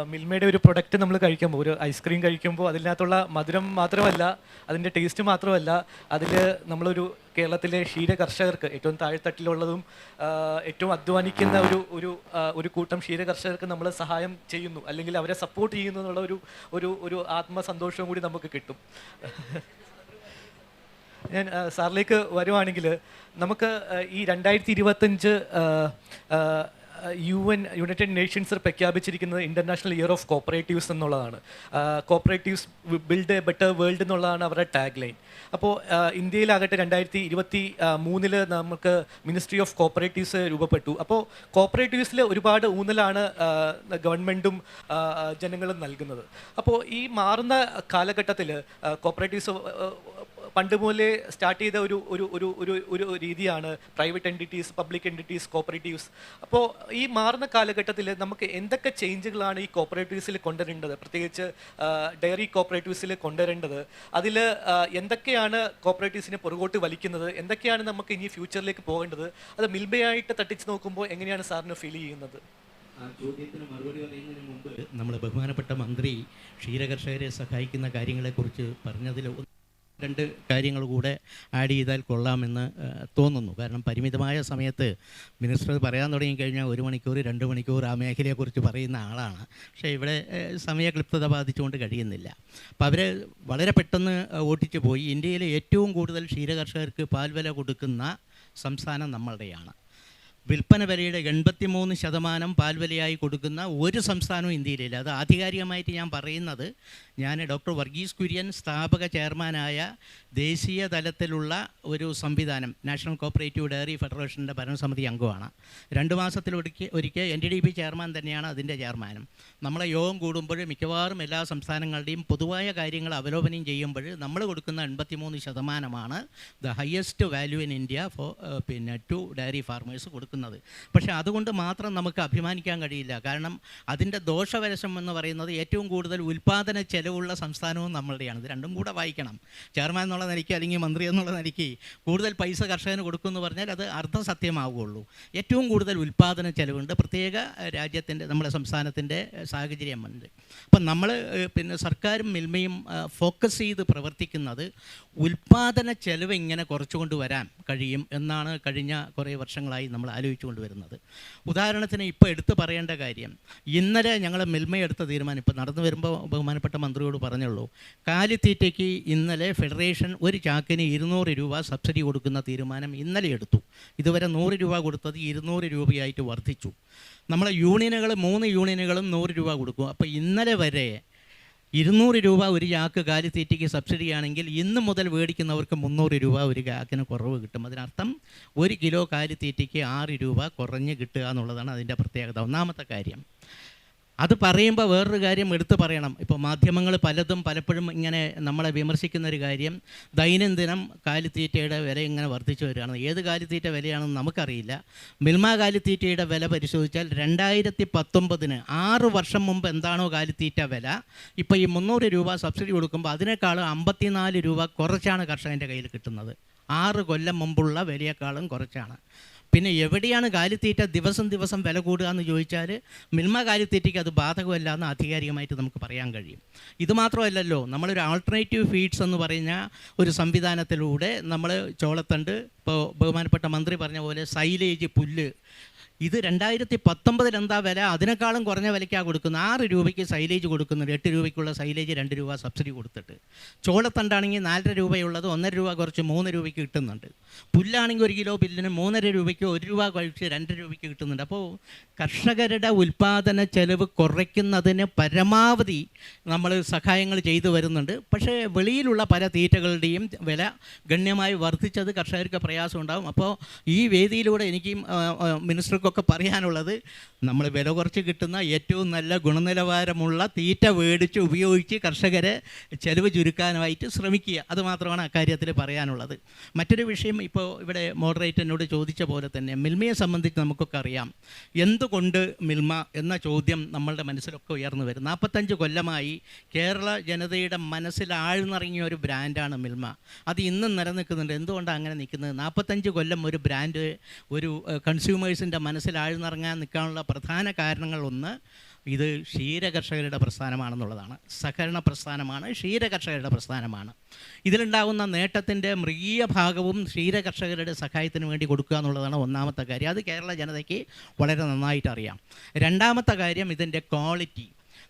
മിൽമയുടെ ഒരു പ്രൊഡക്റ്റ് നമ്മൾ കഴിക്കുമ്പോൾ, ഒരു ഐസ്ക്രീം കഴിക്കുമ്പോൾ അതിനകത്തുള്ള മധുരം മാത്രമല്ല, അതിൻ്റെ ടേസ്റ്റ് മാത്രമല്ല, അതിൽ നമ്മളൊരു കേരളത്തിലെ ക്ഷീര കർഷകർക്ക് ഏറ്റവും താഴെത്തട്ടിലുള്ളതും ഏറ്റവും അധ്വാനിക്കുന്ന ഒരു കൂട്ടം ക്ഷീര കർഷകർക്ക് നമ്മൾ സഹായം ചെയ്യുന്നു, അല്ലെങ്കിൽ അവരെ സപ്പോർട്ട് ചെയ്യുന്നു എന്നുള്ള ഒരു ആത്മസന്തോഷവും കൂടി നമുക്ക് കിട്ടും. ഞാൻ സാറിലേക്ക് വരുവാണെങ്കിൽ നമുക്ക് ഈ 2025 യുണൈറ്റഡ് നേഷൻസ് പ്രഖ്യാപിച്ചിരിക്കുന്നത് ഇൻ്റർനാഷണൽ ഇയർ ഓഫ് കോപ്പറേറ്റീവ്സ് എന്നുള്ളതാണ്. Cooperatives build A better world എന്നുള്ളതാണ് അവരുടെ ടാഗ് ലൈൻ. അപ്പോൾ ഇന്ത്യയിലാകട്ടെ 2023 നമുക്ക് മിനിസ്ട്രി ഓഫ് കോപ്പറേറ്റീവ്സ് രൂപപ്പെട്ടു. അപ്പോൾ കോപ്പറേറ്റീവ്സിൽ ഒരുപാട് ഊന്നലാണ് ഗവൺമെൻറ്റും ജനങ്ങളും നൽകുന്നത്. അപ്പോൾ ഈ മാറുന്ന കാലഘട്ടത്തിൽ കോപ്പറേറ്റീവ്സ് പണ്ട് മുതലേ സ്റ്റാർട്ട് ചെയ്ത ഒരു രീതിയാണ് private entities, public entities, cooperatives. അപ്പോൾ ഈ മാറുന്ന കാലഘട്ടത്തിൽ നമുക്ക് എന്തൊക്കെ ചേഞ്ചുകളാണ് ഈ കോപ്പറേറ്റീവ്സിൽ കൊണ്ടുവരേണ്ടത്, പ്രത്യേകിച്ച് ഡയറി കോപ്പറേറ്റീവ്സിൽ കൊണ്ടുവരേണ്ടത്? അതിൽ എന്തൊക്കെയാണ് കോപ്പറേറ്റീവ്സിനെ പുറകോട്ട് വലിക്കുന്നത്, എന്തൊക്കെയാണ് നമുക്ക് ഇനി ഫ്യൂച്ചറിലേക്ക് പോകേണ്ടത്? അത് മിൽമയായിട്ട് തട്ടിച്ച് നോക്കുമ്പോൾ എങ്ങനെയാണ് സാറിന് ഫീൽ ചെയ്യുന്നത്? ചോദ്യത്തിന് മറുപടി പറയുന്നതിന് മുമ്പ് നമ്മൾ ബഹുമാനപ്പെട്ട മന്ത്രി ക്ഷീരകർഷകരെ സഹായിക്കുന്ന കാര്യങ്ങളെക്കുറിച്ച് പറഞ്ഞതിൽ 2 കാര്യങ്ങൾ കൂടെ ആഡ് ചെയ്താൽ കൊള്ളാമെന്ന് തോന്നുന്നു. കാരണം പരിമിതമായ സമയത്ത് മിനിസ്റ്റർ പറയാൻ തുടങ്ങിക്കഴിഞ്ഞാൽ 1 മണിക്കൂർ 2 മണിക്കൂർ ആ മേഖലയെക്കുറിച്ച് പറയുന്ന ആളാണ്. പക്ഷേ ഇവിടെ സമയക്ലിപ്തത ബാധിച്ചുകൊണ്ട് കഴിയുന്നില്ല. അപ്പോൾ അവർ വളരെ പെട്ടെന്ന് ഓട്ടിച്ചു പോയി. ഇന്ത്യയിലെ ഏറ്റവും കൂടുതൽ ക്ഷീരകർഷകർക്ക് പാൽ വില കൊടുക്കുന്ന സംസ്ഥാനം നമ്മളുടെയാണ്. വിൽപ്പന വിലയുടെ 83% പാൽവിലയായി കൊടുക്കുന്ന ഒരു സംസ്ഥാനവും ഇന്ത്യയിലില്ല. അത് ആധികാരികമായിട്ട് ഞാൻ പറയുന്നത്, ഞാൻ ഡോക്ടർ വർഗീസ് കുര്യൻ സ്ഥാപക ചെയർമാനായ ദേശീയ തലത്തിലുള്ള ഒരു സംവിധാനം നാഷണൽ കോപ്പറേറ്റീവ് ഡയറി ഫെഡറേഷൻ്റെ ഭരണസമിതി അംഗമാണ്. 2 മാസത്തിലൊരിക്കൽ NDDB ചെയർമാൻ തന്നെയാണ് അതിൻ്റെ ചെയർമാനും. നമ്മളെ യോഗം കൂടുമ്പോൾ മിക്കവാറും എല്ലാ സംസ്ഥാനങ്ങളുടെയും പൊതുവായ കാര്യങ്ങൾ അവലോകനം ചെയ്യുമ്പോൾ നമ്മൾ കൊടുക്കുന്ന 83% the highest value in India for to dairy farmers കൊടുക്കുന്നത്. കൊടുക്കുന്നത്. പക്ഷേ അതുകൊണ്ട് മാത്രം നമുക്ക് അഭിമാനിക്കാൻ കഴിയില്ല. കാരണം അതിൻ്റെ ദോഷവശം എന്ന് പറയുന്നത് ഏറ്റവും കൂടുതൽ ഉൽപ്പാദന ചെലവുള്ള സംസ്ഥാനവും നമ്മളുടെയാണ്. ഇത് രണ്ടും കൂടെ വായിക്കണം. ചെയർമാൻ എന്നുള്ള നിലയ്ക്ക് അല്ലെങ്കിൽ മന്ത്രി എന്നുള്ള നിലയ്ക്ക് കൂടുതൽ പൈസ കർഷകന് കൊടുക്കുമെന്ന് പറഞ്ഞാൽ അത് അർദ്ധസത്യമാവുകയുള്ളൂ. ഏറ്റവും കൂടുതൽ ഉൽപ്പാദന ചെലവുണ്ട്, പ്രത്യേക രാജ്യത്തിൻ്റെ നമ്മുടെ സംസ്ഥാനത്തിൻ്റെ സാഹചര്യമുണ്ട്. അപ്പം നമ്മൾ പിന്നെ സർക്കാരും മിൽമയും ഫോക്കസ് ചെയ്ത് പ്രവർത്തിക്കുന്നത് ഉൽപ്പാദന ചെലവ് ഇങ്ങനെ കുറച്ചുകൊണ്ട് വരാൻ കഴിയും എന്നാണ് കഴിഞ്ഞ കുറേ വർഷങ്ങളായി നമ്മൾ ആലോചിച്ചു കൊണ്ടുവരുന്നത്. ഉദാഹരണത്തിന് ഇപ്പോൾ എടുത്തു പറയേണ്ട കാര്യം, ഇന്നലെ ഞങ്ങൾ മിൽമയെടുത്ത തീരുമാനം ഇപ്പോൾ നടന്നു വരുമ്പോൾ ബഹുമാനപ്പെട്ട മന്ത്രിയോട് പറഞ്ഞുള്ളൂ. കാലിത്തീറ്റയ്ക്ക് ഇന്നലെ ഫെഡറേഷൻ ഒരു ചാക്കിന് 200 രൂപ സബ്സിഡി കൊടുക്കുന്ന തീരുമാനം ഇന്നലെ എടുത്തു. ഇതുവരെ 100 രൂപ കൊടുത്തത് 200 രൂപയായിട്ട് വർദ്ധിച്ചു. നമ്മളെ യൂണിയനുകൾ 3 യൂണിയനുകളും 100 രൂപ കൊടുക്കും. അപ്പോൾ ഇന്നലെ വരെ 200 രൂപ ഒരു ചാക്ക് കാലിത്തീറ്റയ്ക്ക് സബ്സിഡി ആണെങ്കിൽ ഇന്ന് മുതൽ മേടിക്കുന്നവർക്ക് 300 രൂപ ഒരു ചാക്കിന് കുറവ് കിട്ടും. അതിനർത്ഥം 1 കിലോ കാലിത്തീറ്റയ്ക്ക് 6 രൂപ കുറഞ്ഞ് കിട്ടുക എന്നുള്ളതാണ് അതിൻ്റെ പ്രത്യേകത. ഒന്നാമത്തെ കാര്യം. അത് പറയുമ്പോൾ വേറൊരു കാര്യം എടുത്തു പറയണം. ഇപ്പോൾ മാധ്യമങ്ങൾ പലപ്പോഴും ഇങ്ങനെ നമ്മളെ വിമർശിക്കുന്നൊരു കാര്യം, ദൈനംദിനം കാലിത്തീറ്റയുടെ വില ഇങ്ങനെ വർദ്ധിച്ചു വരികയാണ്. ഏത് കാലിത്തീറ്റ വിലയാണെന്ന് നമുക്കറിയില്ല. മിൽമ കാലിത്തീറ്റയുടെ വില പരിശോധിച്ചാൽ 2019 6 വർഷം മുമ്പ് എന്താണോ കാലിത്തീറ്റ വില, ഇപ്പോൾ ഈ 300 രൂപ സബ്സിഡി കൊടുക്കുമ്പോൾ അതിനേക്കാളും 54 രൂപ കുറച്ചാണ് കർഷകൻ്റെ കയ്യിൽ കിട്ടുന്നത്. 6 കൊല്ലം മുമ്പുള്ള വിലയേക്കാളും കുറച്ചാണ്. പിന്നെ എവിടെയാണ് കാലിത്തീറ്റ ദിവസം വില കൂടുക എന്ന് ചോദിച്ചാൽ മിൽമ കാലിത്തീറ്റയ്ക്ക് അത് ബാധകമല്ല എന്ന് ആധികാരികമായിട്ട് നമുക്ക് പറയാൻ കഴിയും. ഇതുമാത്രമല്ലല്ലോ, നമ്മളൊരു ആൾട്ടർനേറ്റീവ് ഫീഡ്സ് എന്ന് പറഞ്ഞ ഒരു സംവിധാനത്തിലൂടെ നമ്മൾ ചോളത്തണ്ട്, ഇപ്പോൾ ബഹുമാനപ്പെട്ട മന്ത്രി പറഞ്ഞ പോലെ സൈലേജ്, പുല്ല്, ഇത് 2019 എന്താ വില അതിനേക്കാളും കുറഞ്ഞ വിലയ്ക്കാണ് കൊടുക്കുന്നത്. 6 രൂപയ്ക്ക് സൈലേജ് കൊടുക്കുന്നുണ്ട്. 8 രൂപയ്ക്കുള്ള സൈലേജ് 2 രൂപ സബ്സിഡി കൊടുത്തിട്ട്. ചോളത്തണ്ടാണെങ്കിൽ 4.5 രൂപയുള്ളത് 1.5 രൂപ കുറച്ച് 3 രൂപയ്ക്ക് കിട്ടുന്നുണ്ട്. പുല്ലാണെങ്കിൽ 1 കിലോ പുല്ലിന് 3.5 രൂപയ്ക്ക് 1 രൂപ കഴിച്ച് 2 രൂപയ്ക്ക് കിട്ടുന്നുണ്ട്. അപ്പോൾ കർഷകരുടെ ഉൽപ്പാദന ചെലവ് കുറയ്ക്കുന്നതിന് പരമാവധി നമ്മൾ സഹായങ്ങൾ ചെയ്തു വരുന്നുണ്ട്. പക്ഷേ വെളിയിലുള്ള പല തീറ്റകളുടെയും വില ഗണ്യമായി വർദ്ധിച്ചത് കർഷകർക്ക് പ്രയാസം ഉണ്ടാകും. അപ്പോൾ ഈ വേദിയിലൂടെ എനിക്കും മിനിസ്റ്റർക്കൊക്കെ പറയാനുള്ളത്, നമ്മൾ വില കുറച്ച് കിട്ടുന്ന ഏറ്റവും നല്ല ഗുണനിലവാരമുള്ള തീറ്റ മേടിച്ച് ഉപയോഗിച്ച് കർഷകരെ ചെലവ് ചുരുക്കാനായിട്ട് ശ്രമിക്കുക. അതുമാത്രമാണ് അക്കാര്യത്തിൽ പറയാനുള്ളത്. മറ്റൊരു വിഷയം, ഇപ്പോൾ ഇവിടെ മോഡറേറ്റർ എന്നോട് ചോദിച്ച പോലെ തന്നെ മിൽമയെ സംബന്ധിച്ച് നമുക്കൊക്കെ അറിയാം. എന്തുകൊണ്ട് മിൽമ എന്ന ചോദ്യം നമ്മളുടെ മനസ്സിലൊക്കെ ഉയർന്നു വരും. 45 കൊല്ലമായി കേരള ജനതയുടെ മനസ്സിൽ ആഴ്ന്നിറങ്ങിയ ഒരു ബ്രാൻഡാണ് മിൽമ. അത് ഇന്നും നിലനിൽക്കുന്നുണ്ട്. എന്തുകൊണ്ടാണ് അങ്ങനെ നിൽക്കുന്നത്? 45 കൊല്ലം ഒരു ബ്രാൻഡ് ഒരു കൺസ്യൂമേഴ്സിൻ്റെ മനസ്സിൽ ആഴ്ന്നിറങ്ങാൻ നിൽക്കാനുള്ള പ്രധാന കാരണങ്ങളൊന്ന് ഇത് ക്ഷീരകർഷകരുടെ പ്രസ്ഥാനമാണെന്നുള്ളതാണ്. സഹകരണ പ്രസ്ഥാനമാണ്, ക്ഷീരകർഷകരുടെ പ്രസ്ഥാനമാണ്. ഇതിലുണ്ടാകുന്ന നേട്ടത്തിൻ്റെ മൃഗീയ ഭാഗവും ക്ഷീരകർഷകരുടെ സഹായത്തിന് വേണ്ടി കൊടുക്കുക എന്നുള്ളതാണ് ഒന്നാമത്തെ കാര്യം. അത് കേരള ജനതയ്ക്ക് വളരെ നന്നായിട്ട് അറിയാം. രണ്ടാമത്തെ കാര്യം ഇതിൻ്റെ ക്വാളിറ്റി.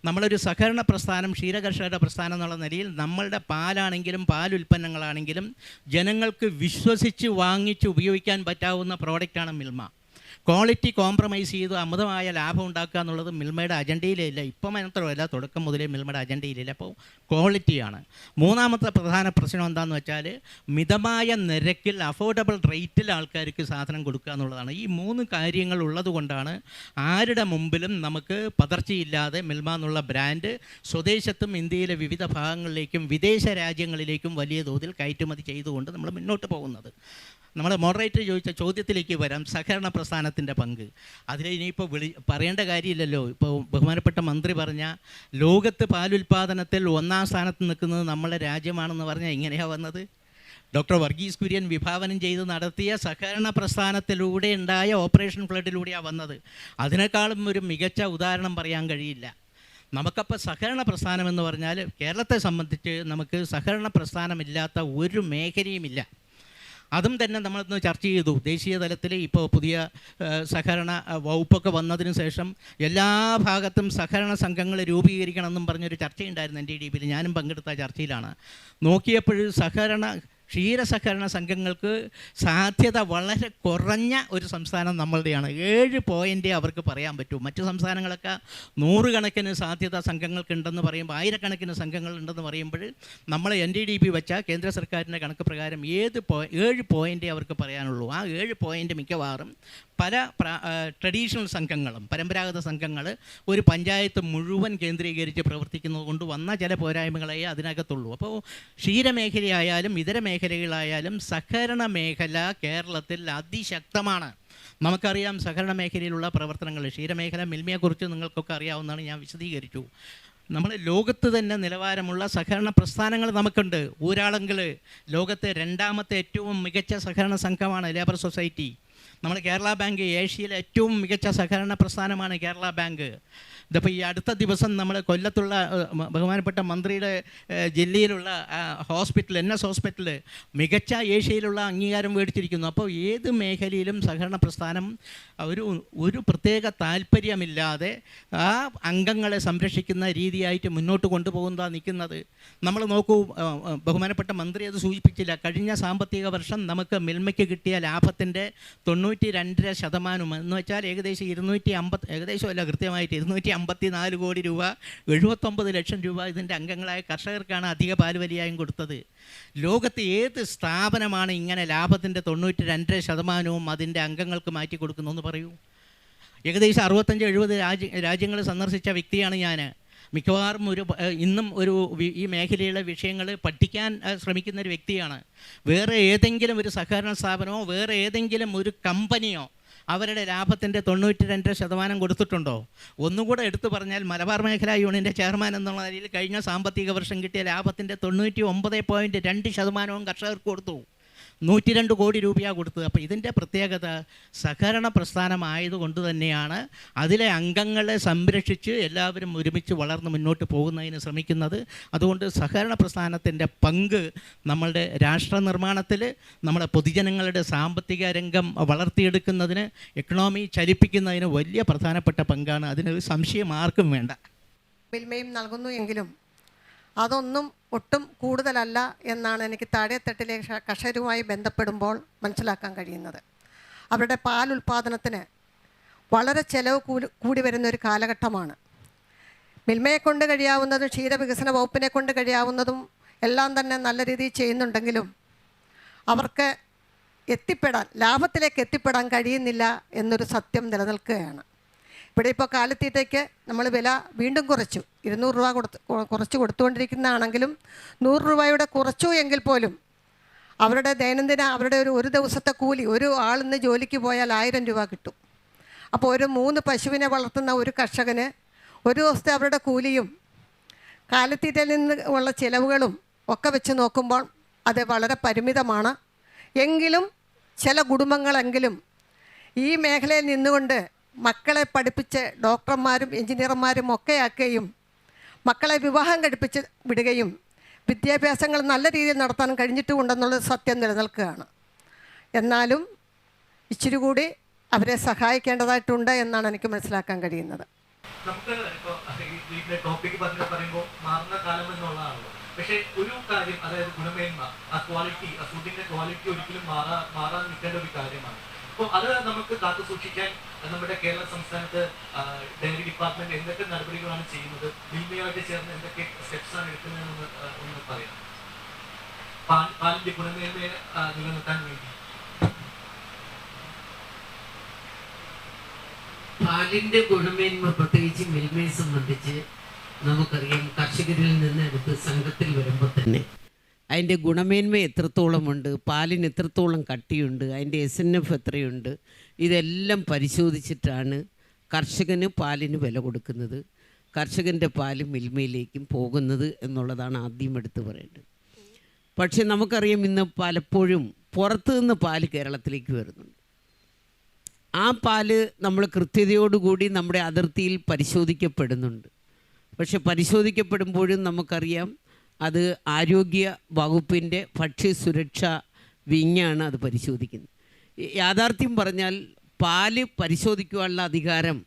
നമ്മളൊരു സഹകരണ പ്രസ്ഥാനം, ക്ഷീരകർഷകരുടെ പ്രസ്ഥാനം എന്നുള്ള നിലയിൽ നമ്മളുടെ പാലാണെങ്കിലും പാലുൽപ്പന്നങ്ങളാണെങ്കിലും ജനങ്ങൾക്ക് വിശ്വസിച്ച് വാങ്ങിച്ച് ഉപയോഗിക്കാൻ പറ്റാവുന്ന പ്രോഡക്റ്റാണ് മിൽമ. ക്വാളിറ്റി കോംപ്രമൈസ് ചെയ്ത് അമിതമായ ലാഭം ഉണ്ടാക്കുക എന്നുള്ളത് മിൽമയുടെ അജണ്ടയിലില്ല. ഇപ്പം മാത്രമല്ല, തുടക്കം മുതലേ മിൽമയുടെ അജണ്ടയിലില്ല. അപ്പോൾ ക്വാളിറ്റിയാണ്. മൂന്നാമത്തെ പ്രധാന പ്രശ്നം എന്താണെന്ന് വെച്ചാൽ മിതമായ നിരക്കിൽ അഫോർഡബിൾ റേറ്റിൽ ആൾക്കാർക്ക് സാധനം കൊടുക്കുക എന്നുള്ളതാണ്. ഈ 3 കാര്യങ്ങൾ ഉള്ളത് കൊണ്ടാണ് ആരുടെ മുമ്പിലും നമുക്ക് പതർച്ചയില്ലാതെ മിൽമ എന്നുള്ള ബ്രാൻഡ് സ്വദേശത്തും ഇന്ത്യയിലെ വിവിധ ഭാഗങ്ങളിലേക്കും വിദേശ രാജ്യങ്ങളിലേക്കും വലിയ തോതിൽ കയറ്റുമതി ചെയ്തുകൊണ്ട് നമ്മൾ മുന്നോട്ട് പോകുന്നത്. നമ്മൾ മോഡറേറ്റർ ചോദിച്ച ചോദ്യത്തിലേക്ക് വരാം, സഹകരണ പ്രസ്ഥാനത്തിൻ്റെ പങ്ക്. അതിൽ ഇനിയിപ്പോൾ പറയേണ്ട കാര്യമില്ലല്ലോ. ഇപ്പോൾ ബഹുമാനപ്പെട്ട മന്ത്രി പറഞ്ഞ ലോകത്ത് പാലുൽപാദനത്തിൽ 1ാം സ്ഥാനത്ത് നിൽക്കുന്നത് നമ്മളെ രാജ്യമാണെന്ന് പറഞ്ഞാൽ എങ്ങനെയാണ് വന്നത്? ഡോക്ടർ വർഗീസ് കുര്യൻ വിഭാവനം ചെയ്ത് നടത്തിയ സഹകരണ പ്രസ്ഥാനത്തിലൂടെ ഉണ്ടായ ഓപ്പറേഷൻ ഫ്ലഡിലൂടെയാണ് വന്നത്. അതിനേക്കാളും ഒരു മികച്ച ഉദാഹരണം പറയാൻ കഴിയില്ല. നമുക്കപ്പോൾ സഹകരണ പ്രസ്ഥാനം എന്ന് പറഞ്ഞാൽ കേരളത്തെ സംബന്ധിച്ച് നമുക്ക് സഹകരണ പ്രസ്ഥാനമില്ലാത്ത ഒരു മേഖലയുമില്ല. അതും തന്നെ നമ്മളിന്ന് ചർച്ച ചെയ്തു. ദേശീയ തലത്തിൽ ഇപ്പോൾ പുതിയ സഹകരണ വകുപ്പൊക്കെ വന്നതിന് ശേഷം എല്ലാ ഭാഗത്തും സഹകരണ സംഘങ്ങൾ രൂപീകരിക്കണമെന്നും പറഞ്ഞൊരു ചർച്ചയുണ്ടായിരുന്നു NDDBയിൽ. ഞാനും പങ്കെടുത്ത ചർച്ചയിലാണ്. നോക്കിയപ്പോൾ ക്ഷീരസഹകരണ സംഘങ്ങൾക്ക് സാധ്യത വളരെ കുറഞ്ഞ ഒരു സംസ്ഥാനം നമ്മളുടെയാണ്. 7 പോയിൻ്റ് അവർക്ക് പറയാൻ പറ്റൂ. മറ്റു സംസ്ഥാനങ്ങളൊക്കെ 100 കണക്കിന് സാധ്യത സംഘങ്ങൾക്കുണ്ടെന്ന് പറയുമ്പോൾ, 1000 സംഘങ്ങളുണ്ടെന്ന് പറയുമ്പോൾ നമ്മൾ NDDB വെച്ച കേന്ദ്ര സർക്കാരിൻ്റെ കണക്ക് പ്രകാരം 7 പോയിൻ്റേ അവർക്ക് പറയാനുള്ളൂ. ആ 7 പോയിൻ്റ് മിക്കവാറും പല ട്രഡീഷണൽ സംഘങ്ങളും പരമ്പരാഗത സംഘങ്ങൾ ഒരു പഞ്ചായത്ത് മുഴുവൻ കേന്ദ്രീകരിച്ച് പ്രവർത്തിക്കുന്നത് കൊണ്ട് വന്ന ചില പോരായ്മകളെ അതിനകത്തുള്ളൂ. അപ്പോൾ ക്ഷീരമേഖലയായാലും ഇതര മേഖലകളായാലും സഹകരണ മേഖല കേരളത്തിൽ അതിശക്തമാണ്. നമുക്കറിയാം സഹകരണ മേഖലയിലുള്ള പ്രവർത്തനങ്ങൾ, ക്ഷീരമേഖല മിൽമയെക്കുറിച്ച് നിങ്ങൾക്കൊക്കെ അറിയാവുന്നതാണ്, ഞാൻ വിശദീകരിച്ചു. നമ്മൾ ലോകത്ത് തന്നെ നിലവാരമുള്ള സഹകരണ പ്രസ്ഥാനങ്ങൾ നമുക്കുണ്ട്. ഊരാളങ്കിൽ ലോകത്തെ 2ാമത്തെ ഏറ്റവും മികച്ച സഹകരണ സംഘമാണ് ലേബർ സൊസൈറ്റി. നമ്മൾ കേരള ബാങ്ക് ഏഷ്യയിലെ ഏറ്റവും മികച്ച സഹകരണ പ്രസ്ഥാനമാണ് കേരള ബാങ്ക്. ഇതിപ്പോൾ ഈ അടുത്ത ദിവസം നമ്മൾ കൊല്ലത്തുള്ള ബഹുമാനപ്പെട്ട മന്ത്രിയുടെ ജില്ലയിലുള്ള ഹോസ്പിറ്റൽ NS ഹോസ്പിറ്റൽ മികച്ച ഏഷ്യയിലുള്ള അംഗീകാരം മേടിച്ചിരിക്കുന്നു. അപ്പോൾ ഏത് മേഖലയിലും സഹകരണ പ്രസ്ഥാനം ഒരു പ്രത്യേക താല്പര്യമില്ലാതെ ആ അംഗങ്ങളെ സംരക്ഷിക്കുന്ന രീതിയായിട്ട് മുന്നോട്ട് കൊണ്ടുപോകുന്നതാണ് നിൽക്കുന്നത്. നമ്മൾ നോക്കൂ, ബഹുമാനപ്പെട്ട മന്ത്രി അത് സൂചിപ്പിച്ചില്ല, കഴിഞ്ഞ സാമ്പത്തിക വർഷം നമുക്ക് മിൽമയ്ക്ക് കിട്ടിയ ലാഭത്തിൻ്റെ 92% എന്ന് വെച്ചാൽ ഏകദേശം 250, ഏകദേശമല്ല കൃത്യമായിട്ട് 254 കോടി രൂപ, 79 ലക്ഷം രൂപ ഇതിൻ്റെ അംഗങ്ങളായ കർഷകർക്കാണ് അധിക പാലുവലിയായും കൊടുത്തത്. ലോകത്ത് ഏത് സ്ഥാപനമാണ് ഇങ്ങനെ ലാഭത്തിൻ്റെ 92% അതിൻ്റെ അംഗങ്ങൾക്ക് മാറ്റി കൊടുക്കുന്നതെന്ന് പറയൂ? ഏകദേശം 65-70 രാജ്യങ്ങൾ സന്ദർശിച്ച വ്യക്തിയാണ് ഞാൻ. മിക്കവാറും ഇന്നും ഈ മേഖലയിലെ വിഷയങ്ങൾ പഠിക്കാൻ ശ്രമിക്കുന്ന ഒരു വ്യക്തിയാണ്. വേറെ ഏതെങ്കിലും ഒരു സഹകരണ സ്ഥാപനമോ വേറെ ഏതെങ്കിലും ഒരു കമ്പനിയോ അവരുടെ ലാഭത്തിൻ്റെ 92% കൊടുത്തിട്ടുണ്ടോ? ഒന്നുകൂടെ എടുത്തു പറഞ്ഞാൽ മലബാർ മേഖലാ യൂണിയൻ്റെ ചെയർമാൻ എന്നുള്ള നിലയിൽ കഴിഞ്ഞ സാമ്പത്തിക വർഷം കിട്ടിയ ലാഭത്തിൻ്റെ 99.2% കർഷകർക്ക് കൊടുത്തു. 102 കോടി രൂപയാണ് കൊടുത്തത്. അപ്പോൾ ഇതിൻ്റെ പ്രത്യേകത സഹകരണ പ്രസ്ഥാനമായതുകൊണ്ട് തന്നെയാണ് അതിലെ അംഗങ്ങളെ സംരക്ഷിച്ച് എല്ലാവരും ഒരുമിച്ച് വളർന്ന് മുന്നോട്ട് പോകുന്നതിന് ശ്രമിക്കുന്നത്. അതുകൊണ്ട് സഹകരണ പ്രസ്ഥാനത്തിൻ്റെ പങ്ക് നമ്മളുടെ രാഷ്ട്ര നിർമ്മാണത്തിൽ, നമ്മുടെ പൊതുജനങ്ങളുടെ സാമ്പത്തിക രംഗം വളർത്തിയെടുക്കുന്നതിന്, എക്കണോമി ചലിപ്പിക്കുന്നതിന് വലിയ പ്രധാനപ്പെട്ട പങ്കാണ്. അതിനൊരു സംശയം ആർക്കും വേണ്ട. മിൽമയും നൽകുന്നു എങ്കിലും അതൊന്നും ഒട്ടും കൂടുതലല്ല എന്നാണ് എനിക്ക് താഴെത്തട്ടിലെ കർഷകരുമായി ബന്ധപ്പെടുമ്പോൾ മനസ്സിലാക്കാൻ കഴിയുന്നത്. അവരുടെ പാൽ ഉൽപ്പാദനത്തിന് വളരെ ചെലവ് കൂടി വരുന്ന ഒരു കാലഘട്ടമാണ്. മിൽമയെ കൊണ്ട് കഴിയാവുന്നതും ക്ഷീരവികസന വകുപ്പിനെ കൊണ്ട് കഴിയാവുന്നതും എല്ലാം തന്നെ നല്ല രീതിയിൽ ചെയ്യുന്നുണ്ടെങ്കിലും അവർക്ക് ലാഭത്തിലേക്ക് എത്തിപ്പെടാൻ കഴിയുന്നില്ല എന്നൊരു സത്യം നിലനിൽക്കുകയാണ്. ഇവിടെ ഇപ്പോൾ കാലിത്തീറ്റയ്ക്ക് നമ്മൾ വില വീണ്ടും കുറച്ചു, 200 രൂപ കുറച്ച് കൊടുത്തുകൊണ്ടിരിക്കുന്നതാണെങ്കിലും 100 രൂപയുടെ കുറച്ചു എങ്കിൽ പോലും അവരുടെ ദൈനംദിന ഒരു ദിവസത്തെ കൂലി, ഒരു ആളിന്ന് ജോലിക്ക് പോയാൽ 1000 രൂപ കിട്ടും. അപ്പോൾ ഒരു 3 പശുവിനെ വളർത്തുന്ന ഒരു കർഷകന് ഒരു ദിവസത്തെ അവരുടെ കൂലിയും കാലിത്തീറ്റയിൽ നിന്ന് ഉള്ള ചിലവുകളും ഒക്കെ വെച്ച് നോക്കുമ്പോൾ അത് വളരെ പരിമിതമാണ്. എങ്കിലും ചില കുടുംബങ്ങളെങ്കിലും ഈ മേഖലയിൽ നിന്നുകൊണ്ട് മക്കളെ പഠിപ്പിച്ച് ഡോക്ടർമാരും എഞ്ചിനീയർമാരും ഒക്കെ ആക്കുകയും മക്കളെ വിവാഹം കഴിപ്പിച്ച് വിടുകയും വിദ്യാഭ്യാസങ്ങൾ നല്ല രീതിയിൽ നടത്താൻ കഴിഞ്ഞിട്ടുമുണ്ടെന്നുള്ളത് സത്യം നിലനിൽക്കുകയാണ്. എന്നാലും ഇച്ചിരി കൂടി അവരെ സഹായിക്കേണ്ടതായിട്ടുണ്ട് എന്നാണ് എനിക്ക് മനസ്സിലാക്കാൻ കഴിയുന്നത്. നമുക്ക് ഇപ്പോൾ ടോപ്പിക്ക് പറയുമ്പോൾ മാറുന്ന കാലം എന്നുള്ളതാണല്ലോ. പക്ഷേ ഒരു കാര്യം, അതായത് ഗുണമേന്മ, ആ ക്വാളിറ്റി, ആ ഫുഡിൻ്റെ ക്വാളിറ്റി ഒരിക്കലും മാറാൻ നിൽക്കേണ്ട ഒരു കാര്യമാണ്. അപ്പോൾ അത് നമുക്ക് കാത്തു സൂക്ഷിക്കാൻ നമ്മുടെ കേരള സംസ്ഥാനത്ത് ഡയറി ഡിപ്പാർട്ട്മെന്റ് എന്തൊക്കെ നടപടികളാണ് ചെയ്യുന്നത്, മിൽമയുമായിട്ട് ചേർന്ന് എന്തൊക്കെ സ്റ്റെപ്സാണ് എടുക്കുന്നതെന്ന് ഒന്ന് പറയാം. പാലിന്റെ ഗുണമേന്മയെ നിലനിർത്താൻ വേണ്ടി. പാലിന്റെ ഗുണമേന്മ പ്രത്യേകിച്ച് മിൽമയെ സംബന്ധിച്ച് നമുക്കറിയാം. കർഷകരിൽ നിന്ന് എടുത്ത് സംഘത്തിൽ വരുമ്പോൾ തന്നെ അതിൻ്റെ ഗുണമേന്മ എത്രത്തോളമുണ്ട്, പാലിന് എത്രത്തോളം കട്ടിയുണ്ട്, അതിൻ്റെ SNF എത്രയുണ്ട്, ഇതെല്ലാം പരിശോധിച്ചിട്ടാണ് കർഷകന് പാലിന് വില കൊടുക്കുന്നത്, കർഷകൻ്റെ പാല് മിൽമയിലേക്കും പോകുന്നത് എന്നുള്ളതാണ് ആദ്യം എടുത്ത് പറയേണ്ടത്. പക്ഷേ നമുക്കറിയാം ഇന്ന് പലപ്പോഴും പുറത്തു നിന്ന് പാല് കേരളത്തിലേക്ക് വരുന്നുണ്ട്. ആ പാല് നമ്മൾ കൃത്യതയോടുകൂടി നമ്മുടെ അതിർത്തിയിൽ പരിശോധിക്കപ്പെടുന്നുണ്ട്. പക്ഷെ പരിശോധിക്കപ്പെടുമ്പോഴും നമുക്കറിയാം അത് ആരോഗ്യ വകുപ്പിൻ്റെ ഭക്ഷ്യസുരക്ഷാ വിങ്ങാണ് അത് പരിശോധിക്കുന്നത്. യാഥാർത്ഥ്യം പറഞ്ഞാൽ പാല് പരിശോധിക്കുവാനുള്ള അധികാരം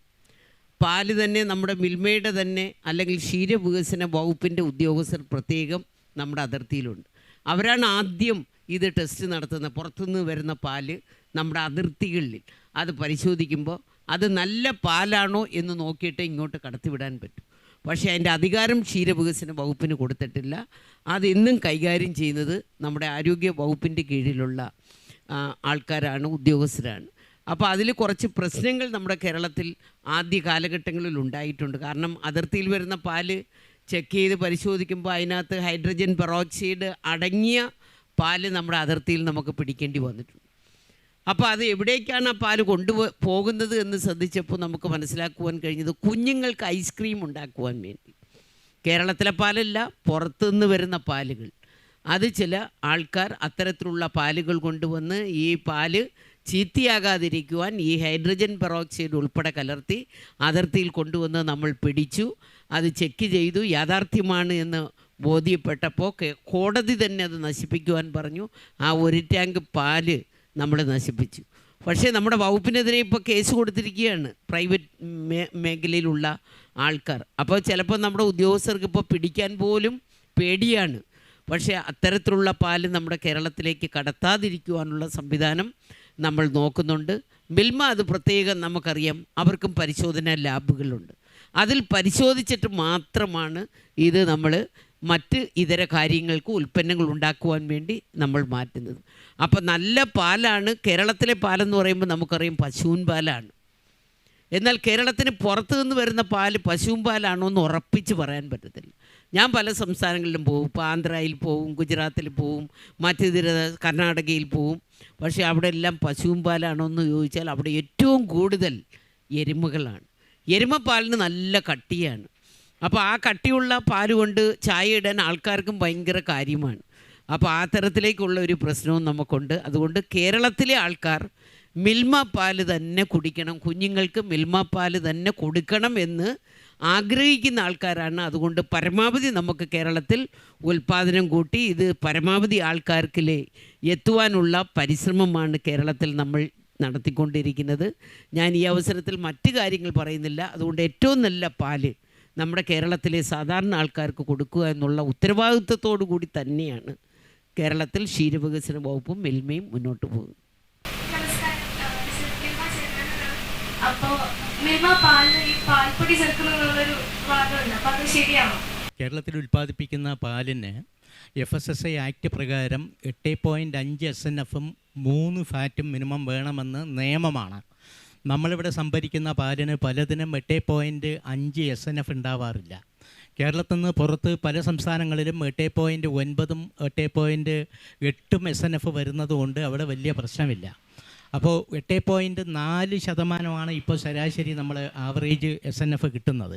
പാല് തന്നെ നമ്മുടെ മിൽമയുടെ തന്നെ അല്ലെങ്കിൽ ക്ഷീരവികസന വകുപ്പിൻ്റെ ഉദ്യോഗസ്ഥർ പ്രത്യേകം നമ്മുടെ അതിർത്തിയിലുണ്ട്. അവരാണ് ആദ്യം ഇത് ടെസ്റ്റ് നടത്തുന്നത്. പുറത്തുനിന്ന് വരുന്ന പാല് നമ്മുടെ അതിർത്തികളിൽ അത് പരിശോധിക്കുമ്പോൾ അത് നല്ല പാലാണോ എന്ന് നോക്കിയിട്ട് ഇങ്ങോട്ട് കടത്തിവിടാൻ പറ്റും. പക്ഷേ അതിൻ്റെ അധികാരം ക്ഷീരവികസന വകുപ്പിന് കൊടുത്തിട്ടില്ല. അതെന്നും കൈകാര്യം ചെയ്യുന്നത് നമ്മുടെ ആരോഗ്യ വകുപ്പിൻ്റെ കീഴിലുള്ള ആൾക്കാരാണ്, ഉദ്യോഗസ്ഥരാണ്. അപ്പോൾ അതിൽ കുറച്ച് പ്രശ്നങ്ങൾ നമ്മുടെ കേരളത്തിൽ ആദ്യ കാലഘട്ടങ്ങളിൽ ഉണ്ടായിട്ടുണ്ട്. കാരണം അതിർത്തിയിൽ വരുന്ന പാല് ചെക്ക് ചെയ്ത് പരിശോധിക്കുമ്പോൾ അതിനകത്ത് ഹൈഡ്രജൻ പെറോക്സൈഡ് അടങ്ങിയ പാല് നമ്മുടെ അതിർത്തിയിൽ നമുക്ക് പിടിക്കേണ്ടി വന്നിട്ടുണ്ട്. അപ്പോൾ അത് എവിടേക്കാണ് ആ പാല് പോകുന്നത് എന്ന് ശ്രദ്ധിച്ചപ്പോൾ നമുക്ക് മനസ്സിലാക്കുവാൻ കഴിഞ്ഞത് കുഞ്ഞുങ്ങൾക്ക് ഐസ്ക്രീം ഉണ്ടാക്കുവാൻ വേണ്ടി. കേരളത്തിലെ പാലല്ല, പുറത്തുനിന്ന് വരുന്ന പാലുകൾ. അത് ചില ആൾക്കാർ അത്തരത്തിലുള്ള പാലുകൾ കൊണ്ടുവന്ന് ഈ പാല് ചീത്തയാകാതിരിക്കുവാൻ ഈ ഹൈഡ്രജൻ പെറോക്സൈഡ് ഉൾപ്പെടെ കലർത്തി അതിർത്തിയിൽ കൊണ്ടുവന്ന് നമ്മൾ പിടിച്ചു. അത് ചെക്ക് ചെയ്തു, യാഥാർത്ഥ്യമാണ് എന്ന് ബോധ്യപ്പെട്ടപ്പോൾ കോടതി തന്നെ അത് നശിപ്പിക്കുവാൻ പറഞ്ഞു. ആ 1 ടാങ്ക് പാല് നമ്മൾ നശിപ്പിച്ചു. പക്ഷേ നമ്മുടെ വകുപ്പിനെതിരെ ഇപ്പോൾ കേസ് കൊടുത്തിരിക്കുകയാണ് പ്രൈവറ്റ് മേഖലയിലുള്ള ആൾക്കാർ. അപ്പോൾ ചിലപ്പോൾ നമ്മുടെ ഉദ്യോഗസ്ഥർക്ക് ഇപ്പോൾ പിടിക്കാൻ പോലും പേടിയാണ്. പക്ഷേ അത്തരത്തിലുള്ള പാല് നമ്മുടെ കേരളത്തിലേക്ക് കടത്താതിരിക്കുവാനുള്ള സംവിധാനം നമ്മൾ നോക്കുന്നുണ്ട്. മിൽമ അത് പ്രത്യേകം നമുക്കറിയാം, അവർക്കും പരിശോധനാ ലാബുകളുണ്ട്. അതിൽ പരിശോധിച്ചിട്ട് മാത്രമാണ് ഇത് നമ്മൾ മറ്റ് ഇതര കാര്യങ്ങൾക്ക് ഉൽപ്പന്നങ്ങൾ ഉണ്ടാക്കുവാൻ വേണ്ടി നമ്മൾ മാറ്റുന്നത്. അപ്പോൾ നല്ല പാലാണ്. കേരളത്തിലെ പാലെന്ന് പറയുമ്പോൾ നമുക്കറിയാം പശുവിൻ പാലാണ്. എന്നാൽ കേരളത്തിന് പുറത്തു നിന്ന് വരുന്ന പാല് പശുവിൻ പാലാണോ എന്ന് ഉറപ്പിച്ച് പറയാൻ പറ്റത്തില്ല. ഞാൻ പല സംസ്ഥാനങ്ങളിലും പോവും, ഇപ്പോൾ ആന്ധ്രയിൽ പോവും, ഗുജറാത്തിൽ പോവും, മറ്റിതര കർണാടകയിൽ പോവും. പക്ഷേ അവിടെ എല്ലാം പശുവിൻ പാലാണോ എന്ന് ചോദിച്ചാൽ അവിടെ ഏറ്റവും കൂടുതൽ എരുമകളാണ്. എരുമപ്പാലിന് നല്ല കട്ടിയാണ്. അപ്പോൾ ആ കട്ടിയുള്ള പാല് കൊണ്ട് ചായ ഇടാൻ ആൾക്കാർക്കും ഭയങ്കര കാര്യമാണ്. അപ്പോൾ ആ തരത്തിലേക്കുള്ള ഒരു പ്രശ്നവും നമുക്കുണ്ട്. അതുകൊണ്ട് കേരളത്തിലെ ആൾക്കാർ മിൽമ പാല് തന്നെ കുടിക്കണം, കുഞ്ഞുങ്ങൾക്ക് മിൽമ പാല് തന്നെ കൊടുക്കണം എന്ന് ആഗ്രഹിക്കുന്ന ആൾക്കാരാണ്. അതുകൊണ്ട് പരമാവധി നമുക്ക് കേരളത്തിൽ ഉൽപ്പാദനം കൂട്ടി ഇത് പരമാവധി ആൾക്കാർക്കിലെ എത്തുവാനുള്ള പരിശ്രമമാണ് കേരളത്തിൽ നമ്മൾ നടത്തിക്കൊണ്ടിരിക്കുന്നത്. ഞാൻ ഈ അവസരത്തിൽ മറ്റു കാര്യങ്ങൾ പറയുന്നില്ല. അതുകൊണ്ട് ഏറ്റവും നല്ല പാല് നമ്മുടെ കേരളത്തിലെ സാധാരണ ആൾക്കാർക്ക് കൊടുക്കുക എന്നുള്ള ഉത്തരവാദിത്വത്തോടു കൂടി തന്നെയാണ് കേരളത്തിൽ ക്ഷീരവികസന വകുപ്പും മിൽമയും മുന്നോട്ട് പോകുന്നത്. കേരളത്തിൽ ഉൽപ്പാദിപ്പിക്കുന്ന പാലിന് FSSAI ആക്ട് പ്രകാരം 8.5 SNF-ഉം 3 ഫാറ്റും മിനിമം വേണമെന്ന് നിയമമാണ്. നമ്മളിവിടെ സംഭരിക്കുന്ന പാലിന് പലതിനും 8.5 SNF ഉണ്ടാവാറില്ല. കേരളത്തിൽ നിന്ന് പുറത്ത് പല സംസ്ഥാനങ്ങളിലും 8.9-ഉം 8.8-ഉം SNF വരുന്നതുകൊണ്ട് അവിടെ വലിയ പ്രശ്നമില്ല. അപ്പോൾ 8.4% ഇപ്പോൾ ശരാശരി നമ്മൾ ആവറേജ് SNF കിട്ടുന്നത്.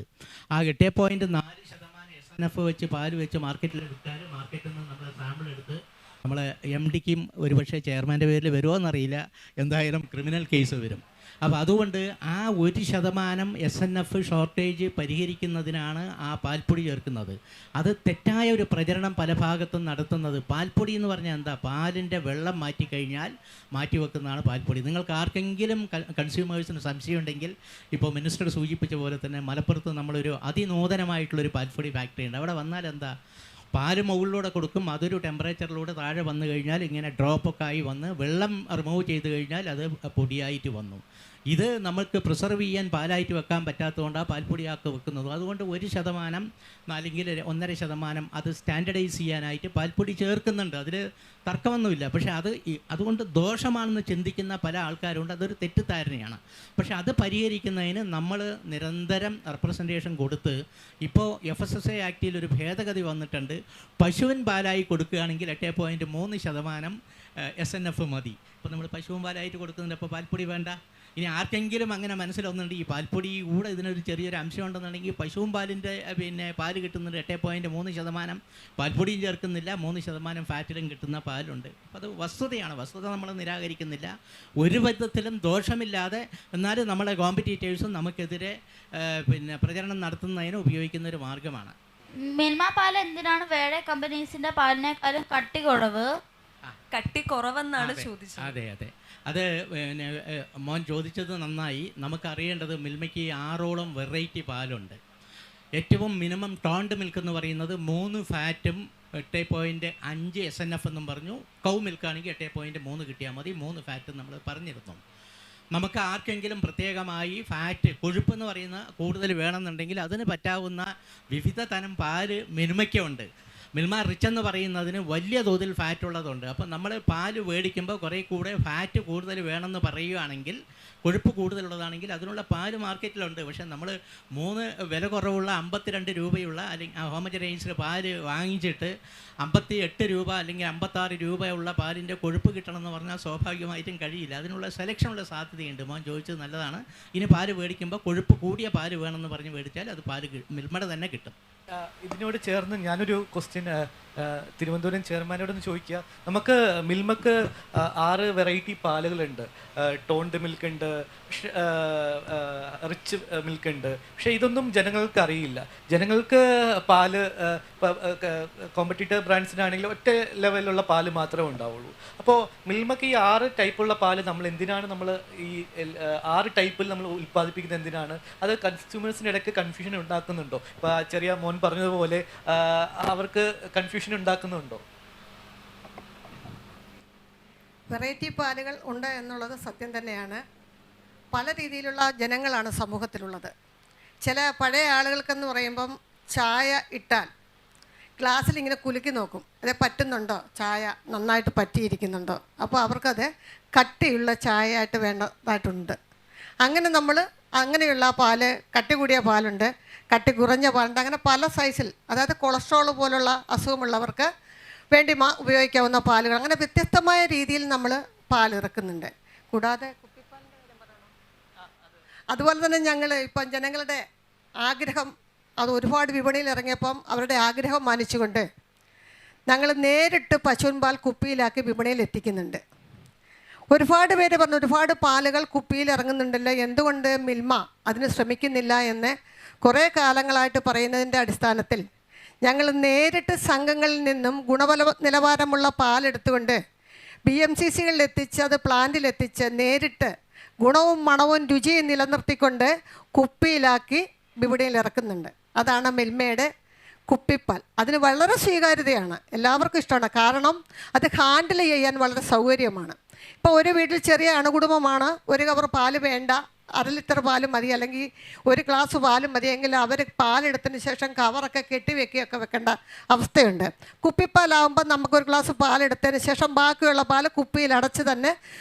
ആ 8.4% SNF വെച്ച് പാല് വെച്ച് മാർക്കറ്റിൽ എടുത്താൽ മാർക്കറ്റിൽ നിന്ന് നമ്മൾ സാമ്പിൾ എടുത്ത് നമ്മൾ MDക്കും ഒരുപക്ഷെ ചെയർമാൻ്റെ പേരിൽ വരുമോ എന്നറിയില്ല, എന്തായാലും ക്രിമിനൽ കേസ് വരും. അപ്പോൾ അതുകൊണ്ട് ആ 1% SNF ഷോർട്ടേജ് പരിഹരിക്കുന്നതിനാണ് ആ പാൽപ്പൊടി ചേർക്കുന്നത്. അത് തെറ്റായ ഒരു പ്രചരണം പല ഭാഗത്തും നടത്തുന്നത്. പാൽപ്പൊടി എന്ന് പറഞ്ഞാൽ എന്താ? പാലിൻ്റെ വെള്ളം മാറ്റിക്കഴിഞ്ഞാൽ മാറ്റിവെക്കുന്നതാണ് പാൽപ്പൊടി. നിങ്ങൾക്ക് ആർക്കെങ്കിലും കൺസ്യൂമേഴ്സിന് സംശയമുണ്ടെങ്കിൽ ഇപ്പോൾ മിനിസ്റ്റർ സൂചിപ്പിച്ച പോലെ തന്നെ മലപ്പുറത്ത് നമ്മളൊരു അതിനൂതനമായിട്ടുള്ളൊരു പാൽപ്പൊടി ഫാക്ടറി ഉണ്ട്. അവിടെ വന്നാൽ എന്താ, പാല് മുകളിലൂടെ കൊടുക്കും, അതൊരു ടെമ്പറേച്ചറിലൂടെ താഴെ വന്നു കഴിഞ്ഞാൽ ഇങ്ങനെ ഡ്രോപ്പൊക്കെ ആയി വന്ന് വെള്ളം റിമൂവ് ചെയ്ത് കഴിഞ്ഞാൽ അത് പൊടിയായിട്ട് വന്നു. ഇത് നമുക്ക് പ്രിസർവ് ചെയ്യാൻ പാലായിട്ട് വെക്കാൻ പറ്റാത്തതുകൊണ്ടാണ് പാൽപ്പൊടിയാക്കി വെക്കുന്നത്. അതുകൊണ്ട് 1% അല്ലെങ്കിൽ 1.5% അത് സ്റ്റാൻഡർഡൈസ് ചെയ്യാനായിട്ട് പാൽപ്പൊടി ചേർക്കുന്നുണ്ട്. അതിൽ തർക്കമൊന്നുമില്ല. പക്ഷേ അതുകൊണ്ട് ദോഷമാണെന്ന് ചിന്തിക്കുന്ന പല ആൾക്കാരുണ്ട്. അതൊരു തെറ്റിദ്ധാരണയാണ്. പക്ഷേ അത് പരിഹരിക്കുന്നതിന് നമ്മൾ നിരന്തരം റെപ്രസെൻറ്റേഷൻ കൊടുത്ത് ഇപ്പോൾ FSSAI ആക്ടിൽ ഒരു ഭേദഗതി വന്നിട്ടുണ്ട്. പശുവിൻ പാലായി കൊടുക്കുകയാണെങ്കിൽ 8.3% SNF മതി. ഇപ്പോൾ നമ്മൾ പശുവിൻ പാലായിട്ട് കൊടുക്കുന്നുണ്ട്, അപ്പോൾ പാൽപ്പൊടി വേണ്ട. ഇനി ആർക്കെങ്കിലും അങ്ങനെ മനസ്സിലൊന്നുണ്ട് ഈ പാൽപ്പൊടി കൂടെ ഇതിനൊരു ചെറിയൊരു അംശം ഉണ്ടെന്നുണ്ടെങ്കിൽ പശുവും പാലിൻ്റെ പാല് കിട്ടുന്നുണ്ട് 8.3%, പാൽപ്പൊടിയും ചേർക്കുന്നില്ല, 3% ഫാറ്റിലും കിട്ടുന്ന പാലുണ്ട്. അപ്പോൾ അത് വസ്തുതയാണ്. വസ്തുത നമ്മൾ നിരാകരിക്കുന്നില്ല. ഒരു വിധത്തിലും ദോഷമില്ലാതെ എന്നാലും നമ്മളെ കോമ്പറ്റീറ്റേഴ്സും നമുക്കെതിരെ പ്രചരണം നടത്തുന്നതിന് ഉപയോഗിക്കുന്ന ഒരു മാർഗ്ഗമാണ്. മിൽമ പാൽ എന്തിനാണ് വേറെ കമ്പനീസിൻ്റെ പാലിനേക്കാളും കട്ടി കുറവ്? കട്ടി കുറവെന്നാണ് ചോദിച്ചത്. അതെ അതെ, അത് മോൻ ചോദിച്ചത് നന്നായി. നമുക്കറിയേണ്ടത് മിൽമയ്ക്ക് 6ഓളം വെറൈറ്റി പാലുണ്ട്. ഏറ്റവും മിനിമം ടോണ്ട് മിൽക്ക് എന്ന് പറയുന്നത് 3 ഫാറ്റും 8.5 SNF എന്നും പറഞ്ഞു. കൗ മിൽക്കാണെങ്കിൽ 8.3 കിട്ടിയാൽ മതി. 3 ഫാറ്റും നമ്മൾ പറഞ്ഞിരുന്നു. നമുക്ക് ആർക്കെങ്കിലും പ്രത്യേകമായി ഫാറ്റ്, കൊഴുപ്പ് എന്ന് പറയുന്ന കൂടുതൽ വേണമെന്നുണ്ടെങ്കിൽ അതിന് പറ്റാവുന്ന വിവിധ തരം പാല് മിൽമയ്ക്കുണ്ട്. മിൽമ റിച്ച് എന്ന് പറയുന്നതിന് വലിയ തോതിൽ ഫാറ്റ് ഉള്ളതുണ്ട്. അപ്പം നമ്മൾ പാല് മേടിക്കുമ്പോൾ കുറേ കൂടെ ഫാറ്റ് കൂടുതൽ വേണമെന്ന് പറയുകയാണെങ്കിൽ, കൊഴുപ്പ് കൂടുതലുള്ളതാണെങ്കിൽ അതിനുള്ള പാല് മാർക്കറ്റിലുണ്ട്. പക്ഷേ നമ്മൾ 3 വില കുറവുള്ള 52 രൂപയുള്ള അല്ലെങ്കിൽ ഹോമജ റേഞ്ചിൽ പാല് വാങ്ങിച്ചിട്ട് 58 രൂപ അല്ലെങ്കിൽ 56 രൂപയുള്ള പാലിൻ്റെ കൊഴുപ്പ് കിട്ടണമെന്ന് പറഞ്ഞാൽ സ്വാഭാവികമായിട്ടും കഴിയില്ല. അതിനുള്ള സെലക്ഷനുള്ള സാധ്യതയുണ്ട്. മോൻ ചോദിച്ചത് നല്ലതാണ്. ഇനി പാല് മേടിക്കുമ്പോൾ കൊഴുപ്പ് കൂടിയ പാല് വേണമെന്ന് പറഞ്ഞ് മേടിച്ചാൽ അത് പാല് മിൽമയുടെ തന്നെ കിട്ടും. ഇതിനോട് ചേർന്ന് ഞാനൊരു ക്വസ്റ്റ്യൻ തിരുവനന്തപുരം ചെയർമാനോടൊന്ന് ചോദിക്കുക. നമുക്ക് മിൽമക്ക് 6 വെറൈറ്റി പാലുകളുണ്ട്. ടോണ്ട് മിൽക്ക് ഉണ്ട്, റിച്ച് മിൽക്ക് ഉണ്ട്. പക്ഷേ ഇതൊന്നും ജനങ്ങൾക്ക് അറിയില്ല. ജനങ്ങൾക്ക് പാല് കോമ്പറ്റീറ്റർ ബ്രാൻഡ്സിനാണെങ്കിലും ഒറ്റ ലെവലിലുള്ള പാല് മാത്രമേ ഉണ്ടാവുള്ളൂ. അപ്പോൾ മിൽമക്ക് ഈ 6 ടൈപ്പുള്ള പാല് നമ്മൾ എന്തിനാണ് ഈ 6 ടൈപ്പിൽ നമ്മൾ ഉൽപ്പാദിപ്പിക്കുന്നത് എന്തിനാണ്? അത് കൺസ്യൂമേഴ്സിൻ്റെ ഇടയ്ക്ക് കൺഫ്യൂഷൻ ഉണ്ടാക്കുന്നുണ്ടോ? ഇപ്പോൾ ചെറിയ മോൻ പറഞ്ഞതുപോലെ അവർക്ക് കൺഫ്യൂഷൻ ഉണ്ടാക്കുന്നുണ്ടോ? വെറൈറ്റി പാലുകൾ ഉണ്ട് എന്നുള്ളത് സത്യം തന്നെയാണ്. പല രീതിയിലുള്ള ജനങ്ങളാണ് സമൂഹത്തിലുള്ളത്. ചില പഴയ ആളുകൾക്കെന്ന് പറയുമ്പം ചായ ഇട്ടാൽ ഗ്ലാസ്സിൽ ഇങ്ങനെ കുലുക്കി നോക്കും, അത് പറ്റുന്നുണ്ടോ, ചായ നന്നായിട്ട് പറ്റിയിരിക്കുന്നുണ്ടോ. അപ്പോൾ അവർക്കത് കട്ടിയുള്ള ചായ ആയിട്ട് വേണ്ടതായിട്ടുണ്ട്. അങ്ങനെ അങ്ങനെയുള്ള പാല്, കട്ടി കൂടിയ പാലുണ്ട്, കട്ടി കുറഞ്ഞ പാലുണ്ട്. അങ്ങനെ പല സൈസിൽ, അതായത് കൊളസ്ട്രോൾ പോലുള്ള അസുഖമുള്ളവർക്ക് വേണ്ടി ഉപയോഗിക്കാവുന്ന പാലുകൾ, അങ്ങനെ വ്യത്യസ്തമായ രീതിയിൽ നമ്മൾ പാൽ ഇറക്കുന്നുണ്ട്. കൂടാതെ കുപ്പിപ്പാലിൻ്റെ കാര്യം പറയണം. അതുപോലെ തന്നെ ഇപ്പം ജനങ്ങളുടെ ആഗ്രഹം, അത് ഒരുപാട് വിപണിയിൽ ഇറങ്ങിയപ്പം അവരുടെ ആഗ്രഹം മാനിച്ചുകൊണ്ട് ഞങ്ങൾ നേരിട്ട് പശുവിൻ പാൽ കുപ്പിയിലാക്കി വിപണിയിൽ എത്തിക്കുന്നുണ്ട്. ഒരുപാട് പേര് പറഞ്ഞു, ഒരുപാട് പാലുകൾ കുപ്പിയിൽ ഇറങ്ങുന്നുണ്ടല്ലോ, എന്തുകൊണ്ട് മിൽമ അതിന് ശ്രമിക്കുന്നില്ല എന്ന് കുറേ കാലങ്ങളായിട്ട് പറയുന്നതിൻ്റെ അടിസ്ഥാനത്തിൽ ഞങ്ങൾ നേരിട്ട് സംഘങ്ങളിൽ നിന്നും നിലവാരമുള്ള പാലെടുത്തുകൊണ്ട് BMCCകളിൽ എത്തിച്ച്, അത് പ്ലാന്റിലെത്തിച്ച് നേരിട്ട് ഗുണവും മണവും രുചിയും നിലനിർത്തിക്കൊണ്ട് കുപ്പിയിലാക്കി വിപണിയിൽ ഇറക്കുന്നുണ്ട്. അതാണ് മിൽമയുടെ കുപ്പിപ്പാൽ. അതിന് വളരെ സ്വീകാര്യതയാണ്, എല്ലാവർക്കും ഇഷ്ടമാണ്. കാരണം അത് ഹാൻഡിൽ ചെയ്യാൻ വളരെ സൗകര്യമാണ്. ഇപ്പോൾ ഒരു വീട്ടിൽ ചെറിയ അണുകുടുംബമാണ്, ഒരു കവർ പാല് വേണ്ട, 1/2 ലിറ്റർ പാലും മതി, അല്ലെങ്കിൽ 1 ഗ്ലാസ് പാലും മതി, എങ്കിൽ അവർ പാലെടുത്തതിന് ശേഷം കവറൊക്കെ കെട്ടിവെക്കുകയൊക്കെ വെക്കേണ്ട അവസ്ഥയുണ്ട്. കുപ്പിപ്പാലാവുമ്പോൾ നമുക്കൊരു ഗ്ലാസ് പാലെടുത്തതിന് ശേഷം ബാക്കിയുള്ള പാല് കുപ്പിയിൽ അടച്ച് തന്നെ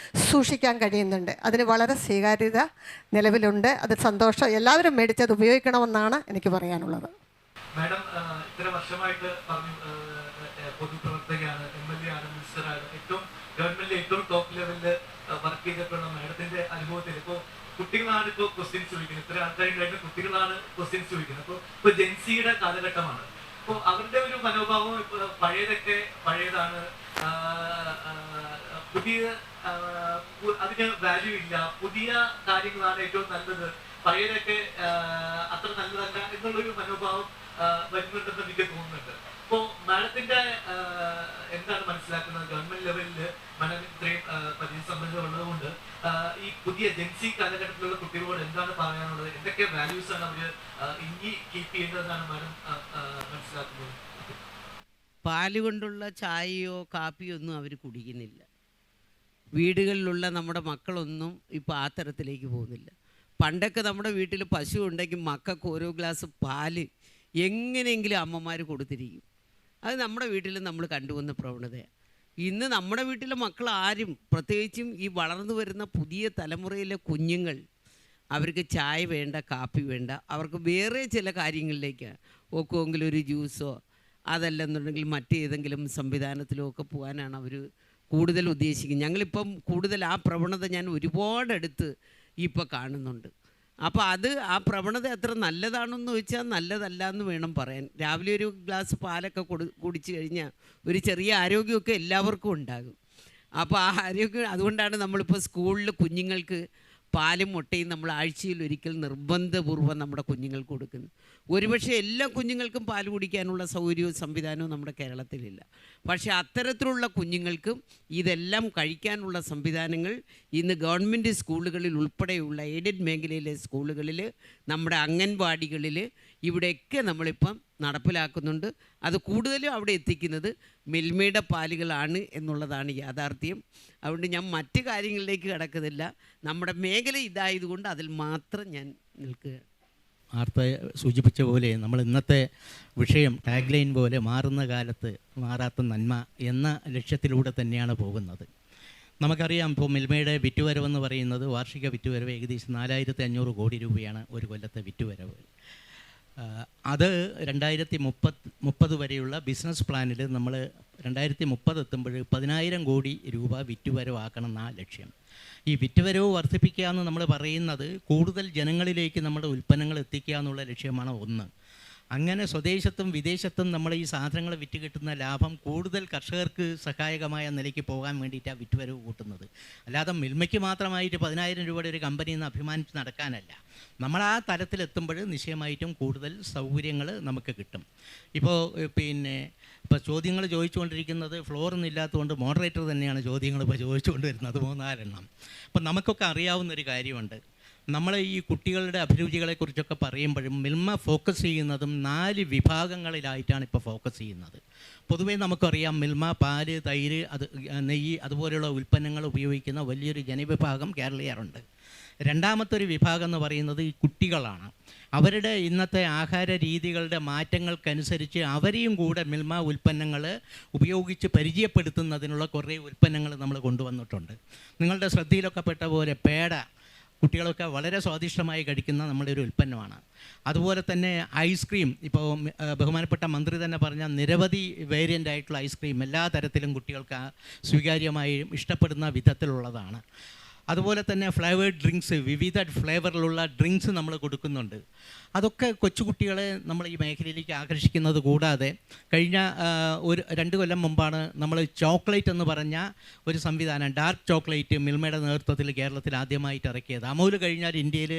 സൂക്ഷിക്കാൻ കഴിയുന്നുണ്ട്. അതിന് വളരെ സ്വീകാര്യത നിലവിലുണ്ട്. അത് സന്തോഷം. എല്ലാവരും മേടിച്ചത് ഉപയോഗിക്കണമെന്നാണ് എനിക്ക് പറയാനുള്ളത്. മാഡം ഇത്ര വർഷമായിട്ട് പൊതുപ്രവർത്തകയാണ്, MLA ആണ്, മിനിസ്റ്ററാണ്, ഗവൺമെന്റിലെ ഏറ്റവും ടോപ്പ് ലെവലിൽ വർക്ക് ചെയ്തിട്ടുള്ള മാഡത്തിന്റെ അനുഭവത്തിൽ ഇപ്പോൾ കുട്ടികളാണ് ഇപ്പോൾ ക്വസ്റ്റ്യൻസ് ചോദിക്കുന്നത്, ഇത്ര ആൾക്കാരുണ്ടായിട്ട് കുട്ടികളാണ് ക്വസ്റ്റ്യൻസ് ചോദിക്കുന്നത്. ഇപ്പോൾ ജെൻസിയുടെ കാലഘട്ടമാണ്. അപ്പോൾ അവരുടെ ഒരു മനോഭാവം ഇപ്പോൾ പഴയതൊക്കെ പഴയതാണ്, പുതിയ അതിന് വാല്യൂ ഇല്ല, പുതിയ കാര്യങ്ങളാണ് ഏറ്റവും നല്ലത്, പഴയതൊക്കെ അത്ര നല്ലതല്ല എന്നുള്ളൊരു മനോഭാവം വരുന്നുണ്ടെന്ന് എനിക്ക് തോന്നുന്നുണ്ട്. അപ്പോൾ മാഡത്തിന്റെ എന്താണ് മനസ്സിലാക്കുന്നത്? ഗവൺമെന്റ് ലെവലിൽ മാഡം ഇത്രയും പരിചയസമ്പന്നത ഉള്ളതുകൊണ്ട് ഈ പുതിയ ജെൻസി കാലഘട്ടത്തിലുള്ള കുട്ടികളോട് എന്താണ് പറയാനുള്ളത്? എന്തൊക്കെ വാല്യൂസ് ആണ് അവർ ഇനി കീപ്പ് ചെയ്യേണ്ടതെന്നാണ് മാഡം മനസ്സിലാക്കുന്നത്? പാല് കൊണ്ടുള്ള ചായയോ കാപ്പിയോ ഒന്നും അവർ കുടിക്കുന്നില്ല. വീടുകളിലുള്ള നമ്മുടെ മക്കളൊന്നും ഇപ്പോൾ ആ തരത്തിലേക്ക് പോകുന്നില്ല. പണ്ടൊക്കെ നമ്മുടെ വീട്ടിൽ പശു ഉണ്ടെങ്കിൽ മക്കൾക്ക് ഓരോ ഗ്ലാസ് പാല് എങ്ങനെയെങ്കിലും അമ്മമാർ കൊടുത്തിരിക്കും. അത് നമ്മുടെ വീട്ടിൽ നമ്മൾ കണ്ടുവന്ന പ്രവണതയാണ്. ഇന്ന് നമ്മുടെ വീട്ടിലെ മക്കൾ ആരും, പ്രത്യേകിച്ചും ഈ വളർന്നു വരുന്ന പുതിയ തലമുറയിലെ കുഞ്ഞുങ്ങൾ, അവർക്ക് ചായ വേണ്ട, കാപ്പി വേണ്ട, അവർക്ക് വേറെ ചില കാര്യങ്ങളിലേക്ക് ഒക്കെങ്കിലും ഒരു ജ്യൂസോ അതല്ലെന്നുണ്ടെങ്കിൽ മറ്റേതെങ്കിലും സംവിധാനത്തിലോ ഒക്കെ പോകാനാണ് അവർ കൂടുതൽ ഉദ്ദേശിക്കുന്നത്. ഞങ്ങളിപ്പം കൂടുതൽ ആ പ്രവണത ഞാൻ ഒരുപാടടുത്ത് ഇപ്പോൾ കാണുന്നുണ്ട്. അപ്പോൾ ആ പ്രവണത അത്ര നല്ലതാണെന്ന് ചോദിച്ചാൽ നല്ലതല്ല എന്ന് വേണം പറയാൻ. രാവിലെ ഒരു ഗ്ലാസ് പാലൊക്കെ കുടിച്ചു കഴിഞ്ഞാൽ ഒരു ചെറിയ ആരോഗ്യമൊക്കെ എല്ലാവർക്കും ഉണ്ടാകും. അപ്പോൾ ആ ആരോഗ്യം, അതുകൊണ്ടാണ് നമ്മളിപ്പോൾ സ്കൂളിൽ കുഞ്ഞുങ്ങൾക്ക് പാലും മുട്ടയും നമ്മൾ ആഴ്ചയിൽ ഒരിക്കൽ നിർബന്ധപൂർവ്വം നമ്മുടെ കുഞ്ഞുങ്ങൾക്ക് കൊടുക്കുന്നു. ഒരുപക്ഷെ എല്ലാ കുഞ്ഞുങ്ങൾക്കും പാൽ കുടിക്കാനുള്ള സൗകര്യവും സംവിധാനവും നമ്മുടെ കേരളത്തിലില്ല. പക്ഷേ അത്തരത്തിലുള്ള കുഞ്ഞുങ്ങൾക്കും ഇതെല്ലാം കഴിക്കാനുള്ള സംവിധാനങ്ങൾ ഇന്ന് ഗവൺമെൻറ് സ്കൂളുകളിൽ ഉൾപ്പെടെയുള്ള എയ്ഡഡ് മേഖലയിലെ സ്കൂളുകളിൽ, നമ്മുടെ അംഗൻവാടികളിൽ, ഇവിടെയൊക്കെ നമ്മളിപ്പം നടപ്പിലാക്കുന്നുണ്ട്. അത് കൂടുതലും അവിടെ എത്തിക്കുന്നത് മിൽമയുടെ പാലുകളാണ് എന്നുള്ളതാണ് യാഥാർത്ഥ്യം. അതുകൊണ്ട് ഞാൻ മറ്റ് കാര്യങ്ങളിലേക്ക് കടക്കുന്നില്ല. നമ്മുടെ മേഖല ഇതായതുകൊണ്ട് അതിൽ മാത്രം ഞാൻ നിൽക്കുക. ആർത്ത സൂചിപ്പിച്ച പോലെ നമ്മൾ ഇന്നത്തെ വിഷയം ടാഗ്ലൈൻ പോലെ മാറുന്ന കാലത്ത് മാറാത്ത നന്മ എന്ന ലക്ഷ്യത്തിലൂടെ തന്നെയാണ് പോകുന്നത്. നമുക്കറിയാം, ഇപ്പോൾ മിൽമയുടെ വിറ്റുവരവെന്ന് പറയുന്നത് വാർഷിക വിറ്റുവരവ് ഏകദേശം 4500 കോടി രൂപയാണ് ഒരു കൊല്ലത്തെ വിറ്റുവരവ്. അത് 2030 വരെയുള്ള ബിസിനസ് പ്ലാനിൽ നമ്മൾ 2030 എത്തുമ്പോൾ 10,000 കോടി രൂപ വിറ്റുവരവാക്കണം എന്നാണ് ലക്ഷ്യം. ഈ വിറ്റുവരവ് വർദ്ധിപ്പിക്കുക എന്ന് നമ്മൾ പറയുന്നത് കൂടുതൽ ജനങ്ങളിലേക്ക് നമ്മുടെ ഉൽപ്പന്നങ്ങൾ എത്തിക്കുക എന്നുള്ള ലക്ഷ്യമാണ് ഒന്ന്. അങ്ങനെ സ്വദേശത്തും വിദേശത്തും നമ്മൾ ഈ സാധനങ്ങൾ വിറ്റ് കിട്ടുന്ന ലാഭം കൂടുതൽ കർഷകർക്ക് സഹായകമായ നിലയ്ക്ക് പോകാൻ വേണ്ടിയിട്ടാണ് വിറ്റുവരവ് കൂട്ടുന്നത്. അല്ലാതെ മിൽമയ്ക്ക് മാത്രമായിട്ട് 10,000 രൂപയുടെ ഒരു കമ്പനിയിൽ നിന്ന് അഭിമാനിച്ച് നടക്കാനല്ല. നമ്മൾ ആ തലത്തിലെത്തുമ്പോൾ നിശ്ചയമായിട്ടും കൂടുതൽ സൗകര്യങ്ങൾ നമുക്ക് കിട്ടും. ഇപ്പോൾ ചോദ്യങ്ങൾ ചോദിച്ചുകൊണ്ടിരിക്കുന്നത് ഫ്ലോറൊന്നും ഇല്ലാത്തതുകൊണ്ട് മോഡറേറ്റർ തന്നെയാണ് ചോദ്യങ്ങൾ ഇപ്പോൾ ചോദിച്ചുകൊണ്ട് വരുന്നത് 3-4 എണ്ണം. അപ്പം നമുക്കൊക്കെ അറിയാവുന്നൊരു കാര്യമുണ്ട്, നമ്മൾ ഈ കുട്ടികളുടെ അഭിരുചികളെക്കുറിച്ചൊക്കെ പറയുമ്പോഴും മിൽമ ഫോക്കസ് ചെയ്യുന്നതും 4 വിഭാഗങ്ങളിലായിട്ടാണ് ഇപ്പോൾ ഫോക്കസ് ചെയ്യുന്നത്. പൊതുവേ നമുക്കറിയാം, മിൽമ പാല്, തൈര്, നെയ്യ് അതുപോലെയുള്ള ഉൽപ്പന്നങ്ങൾ ഉപയോഗിക്കുന്ന വലിയൊരു ജനവിഭാഗം കേരളീയരുണ്ട്. രണ്ടാമത്തെ ഒരു വിഭാഗം എന്ന് പറയുന്നത് ഈ കുട്ടികളാണ്. അവരുടെ ഇന്നത്തെ ആഹാര രീതികളുടെ മാറ്റങ്ങൾക്കനുസരിച്ച് അവരെയും കൂടെ മിൽമ ഉൽപ്പന്നങ്ങൾ ഉപയോഗിച്ച് പരിചയപ്പെടുത്തുന്നതിനുള്ള കുറേ ഉൽപ്പന്നങ്ങൾ നമ്മൾ കൊണ്ടുവന്നിട്ടുണ്ട്. നിങ്ങളുടെ ശ്രദ്ധയിലൊക്കെ പെട്ട പോലെ പേട കുട്ടികളൊക്കെ വളരെ സ്വാദിഷ്ടമായി കഴിക്കുന്ന നമ്മുടെ ഒരു ഉൽപ്പന്നമാണ്. അതുപോലെ തന്നെ ഐസ്ക്രീം, ഇപ്പോൾ ബഹുമാനപ്പെട്ട മന്ത്രി തന്നെ പറഞ്ഞ നിരവധി വേരിയൻ്റ് ആയിട്ടുള്ള ഐസ്ക്രീം എല്ലാ തരത്തിലും കുട്ടികൾക്ക് സ്വീകാര്യമായും ഇഷ്ടപ്പെടുന്ന വിധത്തിലുള്ളതാണ്. അതുപോലെ തന്നെ ഫ്ലേവേർഡ് ഡ്രിങ്ക്സ്, വിവിധ ഫ്ലേവറിലുള്ള ഡ്രിങ്ക്സ് നമ്മൾ കൊടുക്കുന്നുണ്ട്. അതൊക്കെ കൊച്ചുകുട്ടികളെ നമ്മൾ ഈ മേഖലയിലേക്ക് ആകർഷിക്കുന്നത് കൂടാതെ കഴിഞ്ഞ 2 കൊല്ലം മുമ്പാണ് നമ്മൾ ചോക്ലേറ്റ് എന്ന് പറഞ്ഞ ഒരു സംവിധാനം, ഡാർക്ക് ചോക്ലേറ്റ് മിൽമയുടെ നേതൃത്വത്തിൽ കേരളത്തിൽ ആദ്യമായിട്ട് ഇറക്കിയത്. അമൂൽ കഴിഞ്ഞാൽ ഇന്ത്യയിൽ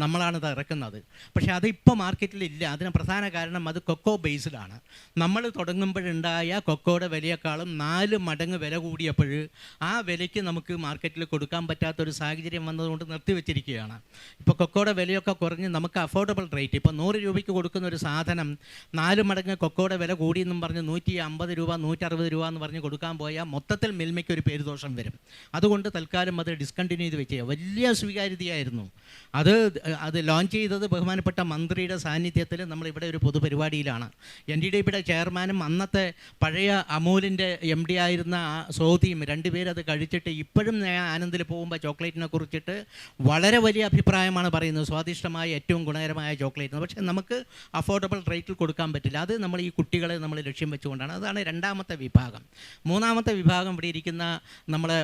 നമ്മളാണത് ഇറക്കുന്നത്. പക്ഷേ അത് ഇപ്പോൾ മാർക്കറ്റിലില്ല. അതിന് പ്രധാന കാരണം അത് കൊക്കോ ബേസ്ഡാണ്. നമ്മൾ തുടങ്ങുമ്പോഴുണ്ടായ കൊക്കോയുടെ വിലയേക്കാളും 4 മടങ്ങ് വില കൂടിയപ്പോൾ ആ വിലയ്ക്ക് നമുക്ക് മാർക്കറ്റിൽ കൊടുക്കാൻ പറ്റാത്തൊരു സാഹചര്യം വന്നതുകൊണ്ട് നിർത്തിവെച്ചിരിക്കുകയാണ്. ഇപ്പോൾ കൊക്കോയുടെ വിലയൊക്കെ കുറഞ്ഞ് നമുക്ക് അഫോർഡബിൾ റേറ്റ്, ഇപ്പോൾ 100 രൂപയ്ക്ക് കൊടുക്കുന്ന ഒരു സാധനം 4 മടങ്ങ് കൊക്കോയുടെ വില കൂടിയെന്നും പറഞ്ഞ് 150 രൂപ 160 രൂപ എന്ന് പറഞ്ഞ് കൊടുക്കാൻ പോയാൽ മൊത്തത്തിൽ മിൽമയ്ക്ക് ഒരു പേരുദോഷം വരും. അതുകൊണ്ട് തൽക്കാലം അത് ഡിസ്കണ്ടിന്യൂ ചെയ്ത് വെച്ച് വലിയ സ്വീകാര്യതയായിരുന്നു. അത് ലോഞ്ച് ചെയ്തത് ബഹുമാനപ്പെട്ട മന്ത്രിയുടെ സാന്നിധ്യത്തിൽ നമ്മളിവിടെ ഒരു പൊതുപരിപാടിയിലാണ്. NDDBയുടെ ചെയർമാനും അന്നത്തെ പഴയ അമൂലിൻ്റെ MD ആയിരുന്ന സോദിയും 2 പേരത് കഴിച്ചിട്ട് ഇപ്പോഴും ആനന്ദിൽ പോകുമ്പോൾ ചോക്ലേറ്റിനെ കുറിച്ചിട്ട് വളരെ വലിയ അഭിപ്രായമാണ് പറയുന്നത്. സ്വാദിഷ്ടമായ ഏറ്റവും ഗുണകരമായ ചോക്ലേറ്റ്, പക്ഷേ നമുക്ക് അഫോർഡബിൾ റേറ്റിൽ കൊടുക്കാൻ പറ്റില്ല. അത് നമ്മൾ ഈ കുട്ടികളെ നമ്മൾ ലക്ഷ്യം വെച്ചുകൊണ്ടാണ്. അതാണ് രണ്ടാമത്തെ വിഭാഗം. മൂന്നാമത്തെ വിഭാഗം ഇവിടെ ഇരിക്കുന്ന നമ്മളെ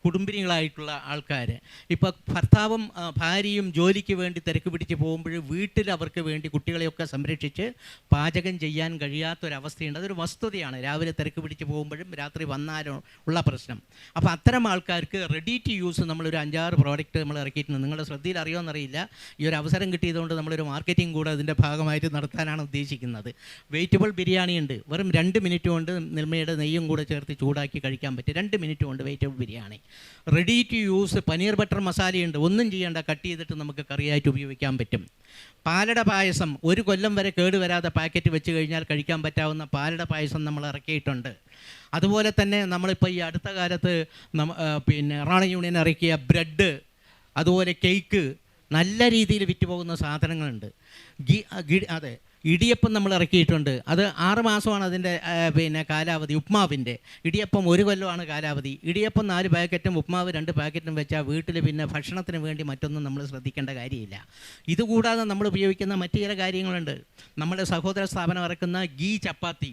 കുടുംബിനികളായിട്ടുള്ള ആൾക്കാർ. ഇപ്പോൾ ഭർത്താവും ഭാര്യയും ജോലിക്ക് വേണ്ടി തിരക്ക് പിടിച്ച് പോകുമ്പോൾ വീട്ടിൽ അവർക്ക് വേണ്ടി കുട്ടികളെയൊക്കെ സംരക്ഷിച്ച് പാചകം ചെയ്യാൻ കഴിയാത്തൊരവസ്ഥയുണ്ട്. അതൊരു വസ്തുതയാണ്. രാവിലെ തിരക്ക് പിടിച്ച് പോകുമ്പോഴും രാത്രി വന്നാലും ഉള്ള പ്രശ്നം. അപ്പോൾ അത്തരം ആൾക്കാർക്ക് റെഡി ടു യൂസ് നമ്മളൊരു 5-6 പ്രോഡക്റ്റ് നമ്മൾ ഇറക്കിയിട്ടുണ്ട്. നിങ്ങളുടെ ശ്രദ്ധയിൽ അറിയുമെന്നറിയില്ല. ഈ ഒരു അവസരം കിട്ടിയതുകൊണ്ട് നമ്മളൊരു മാർക്കറ്റിംഗ് കൂടെ അതിൻ്റെ ഭാഗമായിട്ട് നടത്താനാണ് ഉദ്ദേശിക്കുന്നത്. വെജിറ്റബിൾ ബിരിയാണി ഉണ്ട്. വെറും 2 മിനിറ്റ് കൊണ്ട് മിൽമയുടെ നെയ്യും കൂടെ ചേർത്ത് ചൂടാക്കി കഴിക്കാൻ പറ്റും. 2 മിനിറ്റ് കൊണ്ട് vegetable biryani. Ready to use paneer butter മസാലയുണ്ട്. ഒന്നും ചെയ്യേണ്ട, കട്ട് ചെയ്തിട്ട് നമുക്ക് കറിയായിട്ട് ഉപയോഗിക്കാൻ പറ്റും. പാലട പായസം 1 കൊല്ലം വരെ കേടുവരാതെ പാക്കറ്റ് വെച്ച് കഴിഞ്ഞാൽ കഴിക്കാൻ പറ്റാവുന്ന പാലട പായസം നമ്മൾ ഇറക്കിയിട്ടുണ്ട്. അതുപോലെ തന്നെ നമ്മളിപ്പോൾ ഈ അടുത്ത കാലത്ത് റാണി യൂണിയൻ ഇറക്കിയ ബ്രെഡ്, അതുപോലെ കേക്ക് നല്ല രീതിയിൽ വിറ്റുപോകുന്ന സാധനങ്ങളുണ്ട്. അതെ, ഇടിയപ്പം നമ്മൾ ഇറക്കിയിട്ടുണ്ട്. അത് 6 മാസമാണ് അതിൻ്റെ കാലാവധി. ഉപ്മാവിൻ്റെ ഇടിയപ്പം 1 കൊല്ലമാണ് കാലാവധി. ഇടിയപ്പം 4 പാക്കറ്റും ഉപ്മാവ് 2 പാക്കറ്റും വെച്ചാൽ വീട്ടിൽ പിന്നെ ഭക്ഷണത്തിന് വേണ്ടി മറ്റൊന്നും നമ്മൾ ശ്രദ്ധിക്കേണ്ട കാര്യമില്ല. ഇതുകൂടാതെ നമ്മൾ ഉപയോഗിക്കുന്ന മറ്റു ചില കാര്യങ്ങളുണ്ട്. നമ്മുടെ സഹോദര സ്ഥാപനം ഇറക്കുന്ന ഗീ ചപ്പാത്തി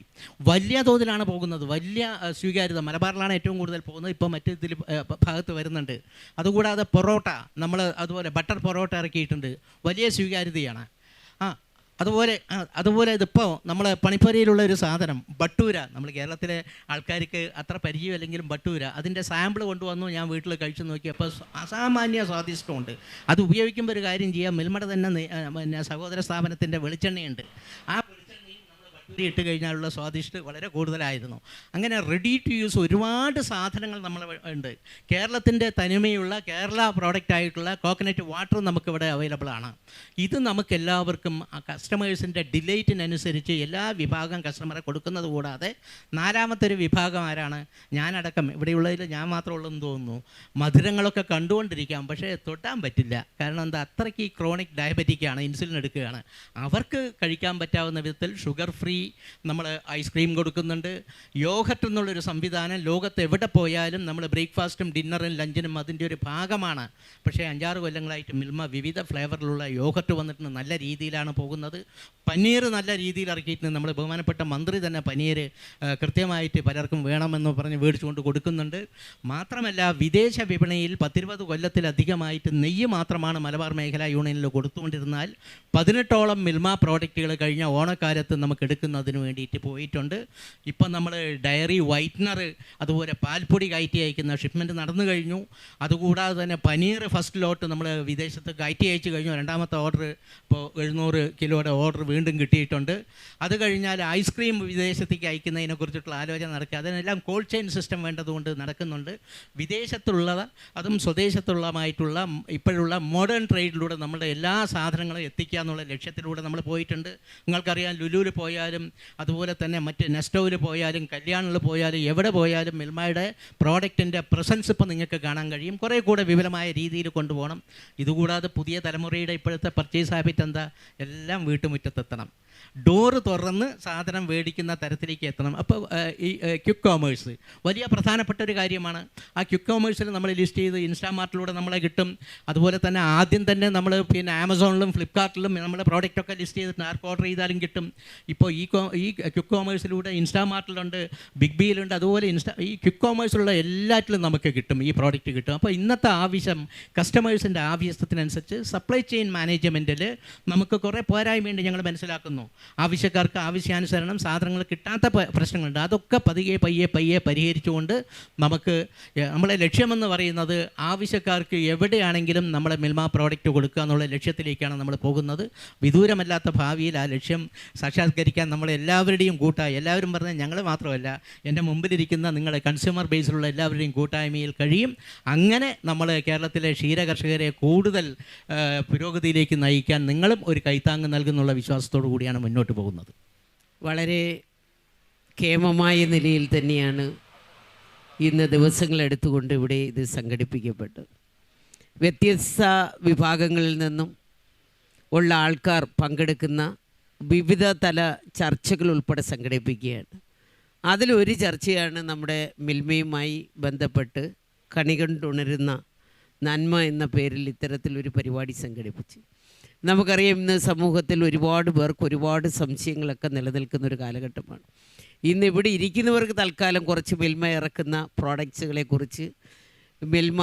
വലിയ തോതിലാണ് പോകുന്നത്, വലിയ സ്വീകാര്യത. മലബാറിലാണ് ഏറ്റവും കൂടുതൽ പോകുന്നത്, ഇപ്പോൾ മറ്റു ഇതിൽ ഭാഗത്ത് വരുന്നുണ്ട്. അതുകൂടാതെ പൊറോട്ട നമ്മൾ അതുപോലെ ബട്ടർ പൊറോട്ട ഇറക്കിയിട്ടുണ്ട്, വലിയ സ്വീകാര്യതയാണ്. അതുപോലെ ഇതിപ്പോൾ നമ്മൾ പണിപ്പുരയിലുള്ള ഒരു സാധനം ബട്ടൂര, നമ്മൾ കേരളത്തിലെ ആൾക്കാർക്ക് അത്ര പരിചയമല്ലെങ്കിലും ബട്ടൂര, അതിൻ്റെ സാമ്പിൾ കൊണ്ടുവന്നു. ഞാൻ വീട്ടിൽ കഴിച്ചു നോക്കിയപ്പോൾ അസാമാന്യ സ്വാദിഷ്ടമുണ്ട്. അത് ഉപയോഗിക്കുമ്പോൾ ഒരു കാര്യം ചെയ്യാം, മിൽമയുടെ തന്നെ സഹോദര സ്ഥാപനത്തിൻ്റെ വെളിച്ചെണ്ണയുണ്ട്. ആ വെളിച്ചെണ്ണയും നമ്മൾ ഇട്ട് കഴിഞ്ഞാലുള്ള സ്വാദിഷ്ടം വളരെ കൂടുതലായിരുന്നു. അങ്ങനെ റെഡി ടു യൂസ് ഒരുപാട് സാധനങ്ങൾ നമ്മൾ ഉണ്ട്. കേരളത്തിൻ്റെ തനിമയുള്ള കേരള പ്രോഡക്റ്റ് ആയിട്ടുള്ള കോക്കനട്ട് വാട്ടർ നമുക്കിവിടെ അവൈലബിൾ ആണ്. ഇത് നമുക്ക് എല്ലാവർക്കും കസ്റ്റമേഴ്സിൻ്റെ ഡിലൈറ്റിനനുസരിച്ച് എല്ലാ വിഭാഗം കസ്റ്റമറെ കൊടുക്കുന്നത് കൂടാതെ നാലാമത്തെ ഒരു വിഭാഗം ആരാണ്? ഞാനടക്കം ഇവിടെയുള്ളതിൽ ഞാൻ മാത്രമേ ഉള്ളതെന്ന് തോന്നുന്നു. മധുരങ്ങളൊക്കെ കണ്ടുകൊണ്ടിരിക്കാം, പക്ഷേ തൊട്ടാൻ പറ്റില്ല. കാരണം എന്താ, അത്രയ്ക്ക് ക്രോണിക് ഡയബറ്റിക്കാണ്, ഇൻസുലിൻ എടുക്കുകയാണ്. അവർക്ക് കഴിക്കാൻ പറ്റാവുന്ന വിധത്തിൽ ഷുഗർ ഫ്രീ നമ്മൾ ഐസ്ക്രീം കൊടുക്കുന്നുണ്ട്. യോഗട്ട് എന്നുള്ളൊരു സംവിധാനം ലോകത്ത് എവിടെ പോയാലും നമ്മൾ ബ്രേക്ക്ഫാസ്റ്റും ഡിന്നറും ലഞ്ചിനും അതിൻ്റെ ഒരു ഭാഗമാണ്. പക്ഷേ 5-6 കൊല്ലങ്ങളായിട്ട് മിൽമ വിവിധ ഫ്ലേവറിലുള്ള യോഗട്ട് വന്നിട്ട് നല്ല രീതിയിലാണ് പോകുന്നത്. പനീർ നല്ല രീതിയിൽ ഇറക്കിയിട്ടുണ്ട്. നമ്മൾ ബഹുമാനപ്പെട്ട മന്ത്രി തന്നെ പനീർ കൃത്യമായിട്ട് പലർക്കും വേണമെന്ന് പറഞ്ഞ് മേടിച്ചുകൊണ്ട് കൊടുക്കുന്നുണ്ട്. മാത്രമല്ല വിദേശ വിപണിയിൽ 10-20 കൊല്ലത്തിലധികമായിട്ട് നെയ്യ് മാത്രമാണ് മലബാർ മേഖലാ യൂണിയനിൽ കൊടുത്തുകൊണ്ടിരുന്നാൽ 18ഓളം മിൽമ പ്രോഡക്റ്റുകൾ കഴിഞ്ഞ ഓണക്കാലത്ത് നമുക്ക് എടുക്കുന്നതിന് വേണ്ടിയിട്ട് പോയിട്ടുണ്ട്. ഇപ്പം നമ്മൾ ഡയറി വൈറ്റ്നർ അതുപോലെ പാൽപ്പൊടി കയറ്റി അയക്കുന്ന ഷിപ്മെൻറ്റ് നടന്നു കഴിഞ്ഞു. അതുകൂടാതെ തന്നെ പനീർ ഫസ്റ്റ് ലോട്ട് നമ്മൾ വിദേശത്ത് കയറ്റി അയച്ചു കഴിഞ്ഞു. രണ്ടാമത്തെ ഓർഡർ ഇപ്പോൾ 700 കിലോയുടെ ഓർഡർ വീണ്ടും കിട്ടിയിട്ടുണ്ട്. അത് കഴിഞ്ഞാൽ ഐസ്ക്രീം വിദേശത്തേക്ക് അയക്കുന്നതിനെ കുറിച്ചിട്ടുള്ള ആലോചന നടക്കുക. അതിനെല്ലാം കോൾഡ് ചെയിൻ സിസ്റ്റം വേണ്ടതുകൊണ്ട് നടക്കുന്നുണ്ട്. വിദേശത്തുള്ള അതും സ്വദേശത്തുള്ളതുമായിട്ടുള്ള ഇപ്പോഴുള്ള മോഡേൺ ട്രേഡിലൂടെ നമ്മുടെ എല്ലാ സാധനങ്ങളും എത്തിക്കുക എന്നുള്ള ലക്ഷ്യത്തിലൂടെ നമ്മൾ പോയിട്ടുണ്ട്. നിങ്ങൾക്കറിയാം, ലുലുവിൽ പോയാലും അതുപോലെ തന്നെ മറ്റ് നെസ്റ്റോയിൽ പോയാലും കല്യാണിൽ പോയാലും എവിടെ പോയാലും മിൽമയുടെ പ്രോഡക്റ്റിൻ്റെ പ്രസൻസ് ഇപ്പോൾ നിങ്ങൾക്ക് കാണാൻ കഴിയും. കുറേ കൂടെ വിപുലമായ രീതിയിൽ കൊണ്ടുപോകണം. ഇതുകൂടാതെ പുതിയ തലമുറയുടെ ഇപ്പോഴത്തെ പർച്ചേസ് ഹാബിറ്റ് എന്താ? എല്ലാം വീട്ടുമുറ്റത്തെത്തണം, ഡോറ് തുറന്ന് സാധനം മേടിക്കുന്ന തരത്തിലേക്ക് എത്തണം. അപ്പോൾ ഈ ക്വിക്ക് കോമേഴ്സ് വലിയ പ്രധാനപ്പെട്ട ഒരു കാര്യമാണ്. ആ ക്വിക്ക് കോമേഴ്സിൽ നമ്മൾ ലിസ്റ്റ് ചെയ്ത് ഇൻസ്റ്റാമാർട്ടിലൂടെ നമ്മളെ കിട്ടും. അതുപോലെ തന്നെ ആദ്യം തന്നെ നമ്മൾ പിന്നെ ആമസോണിലും ഫ്ലിപ്കാർട്ടിലും നമ്മുടെ പ്രോഡക്റ്റൊക്കെ ലിസ്റ്റ് ചെയ്തിട്ട് ആർക്ക് ഓർഡർ ചെയ്താലും കിട്ടും. ഇപ്പോൾ ഈ ക്വിക്ക് കോമേഴ്സിലൂടെ ഇൻസ്റ്റാമാർട്ടിലുണ്ട്, ബിഗ് ബിയിലുണ്ട്. അതുപോലെ ഈ ക്വിക്ക് കോമേഴ്സിലുള്ള എല്ലാറ്റിലും നമുക്ക് കിട്ടും, ഈ പ്രോഡക്റ്റ് കിട്ടും. അപ്പോൾ ഇന്നത്തെ ആവശ്യം കസ്റ്റമേഴ്സിൻ്റെ ആവശ്യത്തിനനുസരിച്ച് സപ്ലൈ ചെയിൻ മാനേജ്മെൻറ്റിൽ നമുക്ക് കുറേ പോരായ്മയുണ്ട് ഞങ്ങൾ മനസ്സിലാക്കുന്നു. ആവശ്യക്കാർക്ക് ആവശ്യാനുസരണം സാധനങ്ങൾ കിട്ടാത്ത പ്രശ്നങ്ങളുണ്ട്. അതൊക്കെ പയ്യെ പരിഹരിച്ചുകൊണ്ട് നമുക്ക് നമ്മളെ ലക്ഷ്യമെന്ന് പറയുന്നത് ആവശ്യക്കാർക്ക് എവിടെയാണെങ്കിലും നമ്മളെ മിൽമ പ്രോഡക്റ്റ് കൊടുക്കുക എന്നുള്ള ലക്ഷ്യത്തിലേക്കാണ് നമ്മൾ പോകുന്നത്. വിദൂരമല്ലാത്ത ഭാവിയിൽ ആ ലക്ഷ്യം സാക്ഷാത്കരിക്കാൻ നമ്മളെല്ലാവരുടെയും എല്ലാവരും പറഞ്ഞാൽ ഞങ്ങൾ മാത്രമല്ല, എൻ്റെ മുമ്പിലിരിക്കുന്ന നിങ്ങളുടെ കൺസ്യൂമർ ബേസിലുള്ള എല്ലാവരുടെയും കൂട്ടായ്മയിൽ കഴിയും. അങ്ങനെ നമ്മൾ കേരളത്തിലെ ക്ഷീരകർഷകരെ കൂടുതൽ പുരോഗതിയിലേക്ക് നയിക്കാൻ നിങ്ങളും ഒരു കൈത്താങ്ങ് നൽകുന്നുള്ള വിശ്വാസത്തോടു കൂടിയാണ് മുന്നോട്ട് പോകുന്നത്. വളരെ കേമമായ നിലയിൽ തന്നെയാണ് ഇന്ന് ദിവസങ്ങളെടുത്തുകൊണ്ട് ഇവിടെ ഇത് സംഘടിപ്പിക്കപ്പെട്ടു. വ്യത്യസ്ത വിഭാഗങ്ങളിൽ നിന്നും ഉള്ള ആൾക്കാർ പങ്കെടുക്കുന്ന വിവിധ തല ചർച്ചകൾ ഉൾപ്പെടെ സംഘടിപ്പിക്കുകയാണ്. അതിലൊരു ചർച്ചയാണ് നമ്മുടെ മിൽമയുമായി ബന്ധപ്പെട്ട് കണികണ്ടുണരുന്ന നന്മ എന്ന പേരിൽ ഇത്തരത്തിലൊരു പരിപാടി സംഘടിപ്പിച്ചു. നമുക്കറിയാം, ഇന്ന് സമൂഹത്തിൽ ഒരുപാട് പേർക്ക് ഒരുപാട് സംശയങ്ങളൊക്കെ നിലനിൽക്കുന്ന ഒരു കാലഘട്ടമാണ്. ഇന്ന് ഇവിടെ ഇരിക്കുന്നവർക്ക് തൽക്കാലം കുറച്ച് മിൽമ ഇറക്കുന്ന പ്രോഡക്ട്സുകളെക്കുറിച്ച്, മിൽമ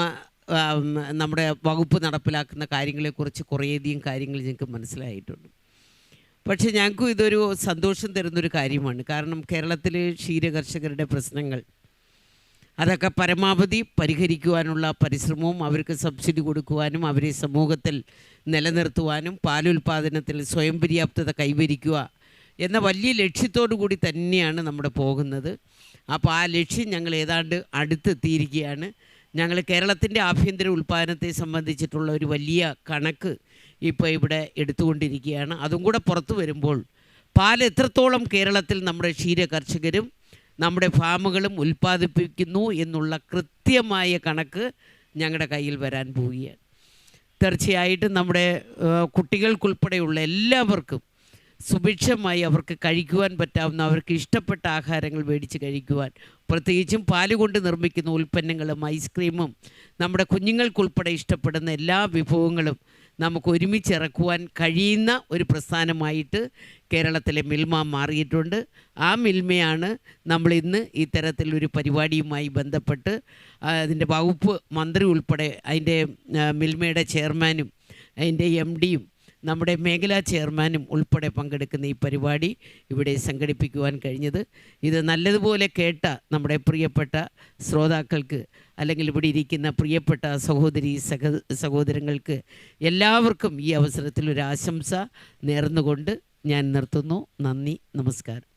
നമ്മുടെ വകുപ്പ് നടപ്പിലാക്കുന്ന കാര്യങ്ങളെക്കുറിച്ച് കുറേയധികം കാര്യങ്ങൾ ഞങ്ങൾക്ക് മനസ്സിലായിട്ടുണ്ട്. പക്ഷേ ഞങ്ങൾക്കും ഇതൊരു സന്തോഷം തരുന്നൊരു കാര്യമാണ്. കാരണം കേരളത്തിലെ ക്ഷീരകർഷകരുടെ പ്രശ്നങ്ങൾ അതൊക്കെ പരമാവധി പരിഹരിക്കുവാനുള്ള പരിശ്രമവും അവർക്ക് സബ്സിഡി കൊടുക്കുവാനും അവരെ സമൂഹത്തിൽ നിലനിർത്തുവാനും പാലുൽപാദനത്തിൽ സ്വയം പര്യാപ്തത കൈവരിക്കുക എന്ന വലിയ ലക്ഷ്യത്തോടു കൂടി തന്നെയാണ് നമ്മുടെ പോകുന്നത്. അപ്പോൾ ആ ലക്ഷ്യം ഞങ്ങൾ ഏതാണ്ട് അടുത്തെത്തിയിരിക്കുകയാണ്. ഞങ്ങൾ കേരളത്തിൻ്റെ ആഭ്യന്തര ഉൽപ്പാദനത്തെ സംബന്ധിച്ചിട്ടുള്ള ഒരു വലിയ കണക്ക് ഇപ്പോൾ ഇവിടെ എടുത്തുകൊണ്ടിരിക്കുകയാണ്. അതും കൂടെ പുറത്തു വരുമ്പോൾ പാൽ എത്രത്തോളം കേരളത്തിൽ നമ്മുടെ ക്ഷീരകർഷകരും നമ്മുടെ ഫാമുകളും ഉൽപ്പാദിപ്പിക്കുന്നു എന്നുള്ള കൃത്യമായ കണക്ക് ഞങ്ങളുടെ കയ്യിൽ വരാൻ പോവുകയാണ്. തീർച്ചയായിട്ടും നമ്മുടെ കുട്ടികൾക്കുൾപ്പെടെയുള്ള എല്ലാവർക്കും സുഭിക്ഷമായി അവർക്ക് കഴിക്കുവാൻ പറ്റാവുന്ന, അവർക്ക് ഇഷ്ടപ്പെട്ട ആഹാരങ്ങൾ മേടിച്ച് കഴിക്കുവാൻ, പ്രത്യേകിച്ചും പാലുകൊണ്ട് നിർമ്മിക്കുന്ന ഉൽപ്പന്നങ്ങളും ഐസ്ക്രീമും നമ്മുടെ കുഞ്ഞുങ്ങൾക്കുൾപ്പെടെ ഇഷ്ടപ്പെടുന്ന എല്ലാ വിഭവങ്ങളും നമുക്ക് ഒരുമിച്ചിറക്കുവാൻ കഴിയുന്ന ഒരു പ്രസ്ഥാനമായിട്ട് കേരളത്തിലെ മിൽമ മാറിയിട്ടുണ്ട്. ആ മിൽമയാണ് നമ്മളിന്ന് ഇത്തരത്തിലൊരു പരിപാടിയുമായി ബന്ധപ്പെട്ട് അതിൻ്റെ വകുപ്പ് മന്ത്രി ഉൾപ്പെടെ അതിൻ്റെ മിൽമയുടെ ചെയർമാനും അതിൻ്റെ MDയും നമ്മുടെ മേഖലാ ചെയർമാനും ഉൾപ്പെടെ പങ്കെടുക്കുന്ന ഈ പരിപാടി ഇവിടെ സംഘടിപ്പിക്കുവാൻ കഴിഞ്ഞത്. ഇത് നല്ലതുപോലെ കേട്ട നമ്മുടെ പ്രിയപ്പെട്ട ശ്രോതാക്കൾക്ക്, അല്ലെങ്കിൽ ഇവിടെ ഇരിക്കുന്ന പ്രിയപ്പെട്ട സഹോദരങ്ങൾക്ക് എല്ലാവർക്കും ഈ അവസരത്തിൽ ഒരു ആശംസ നേർന്നുകൊണ്ട് ഞാൻ നിർത്തുന്നു. നന്ദി, നമസ്കാരം.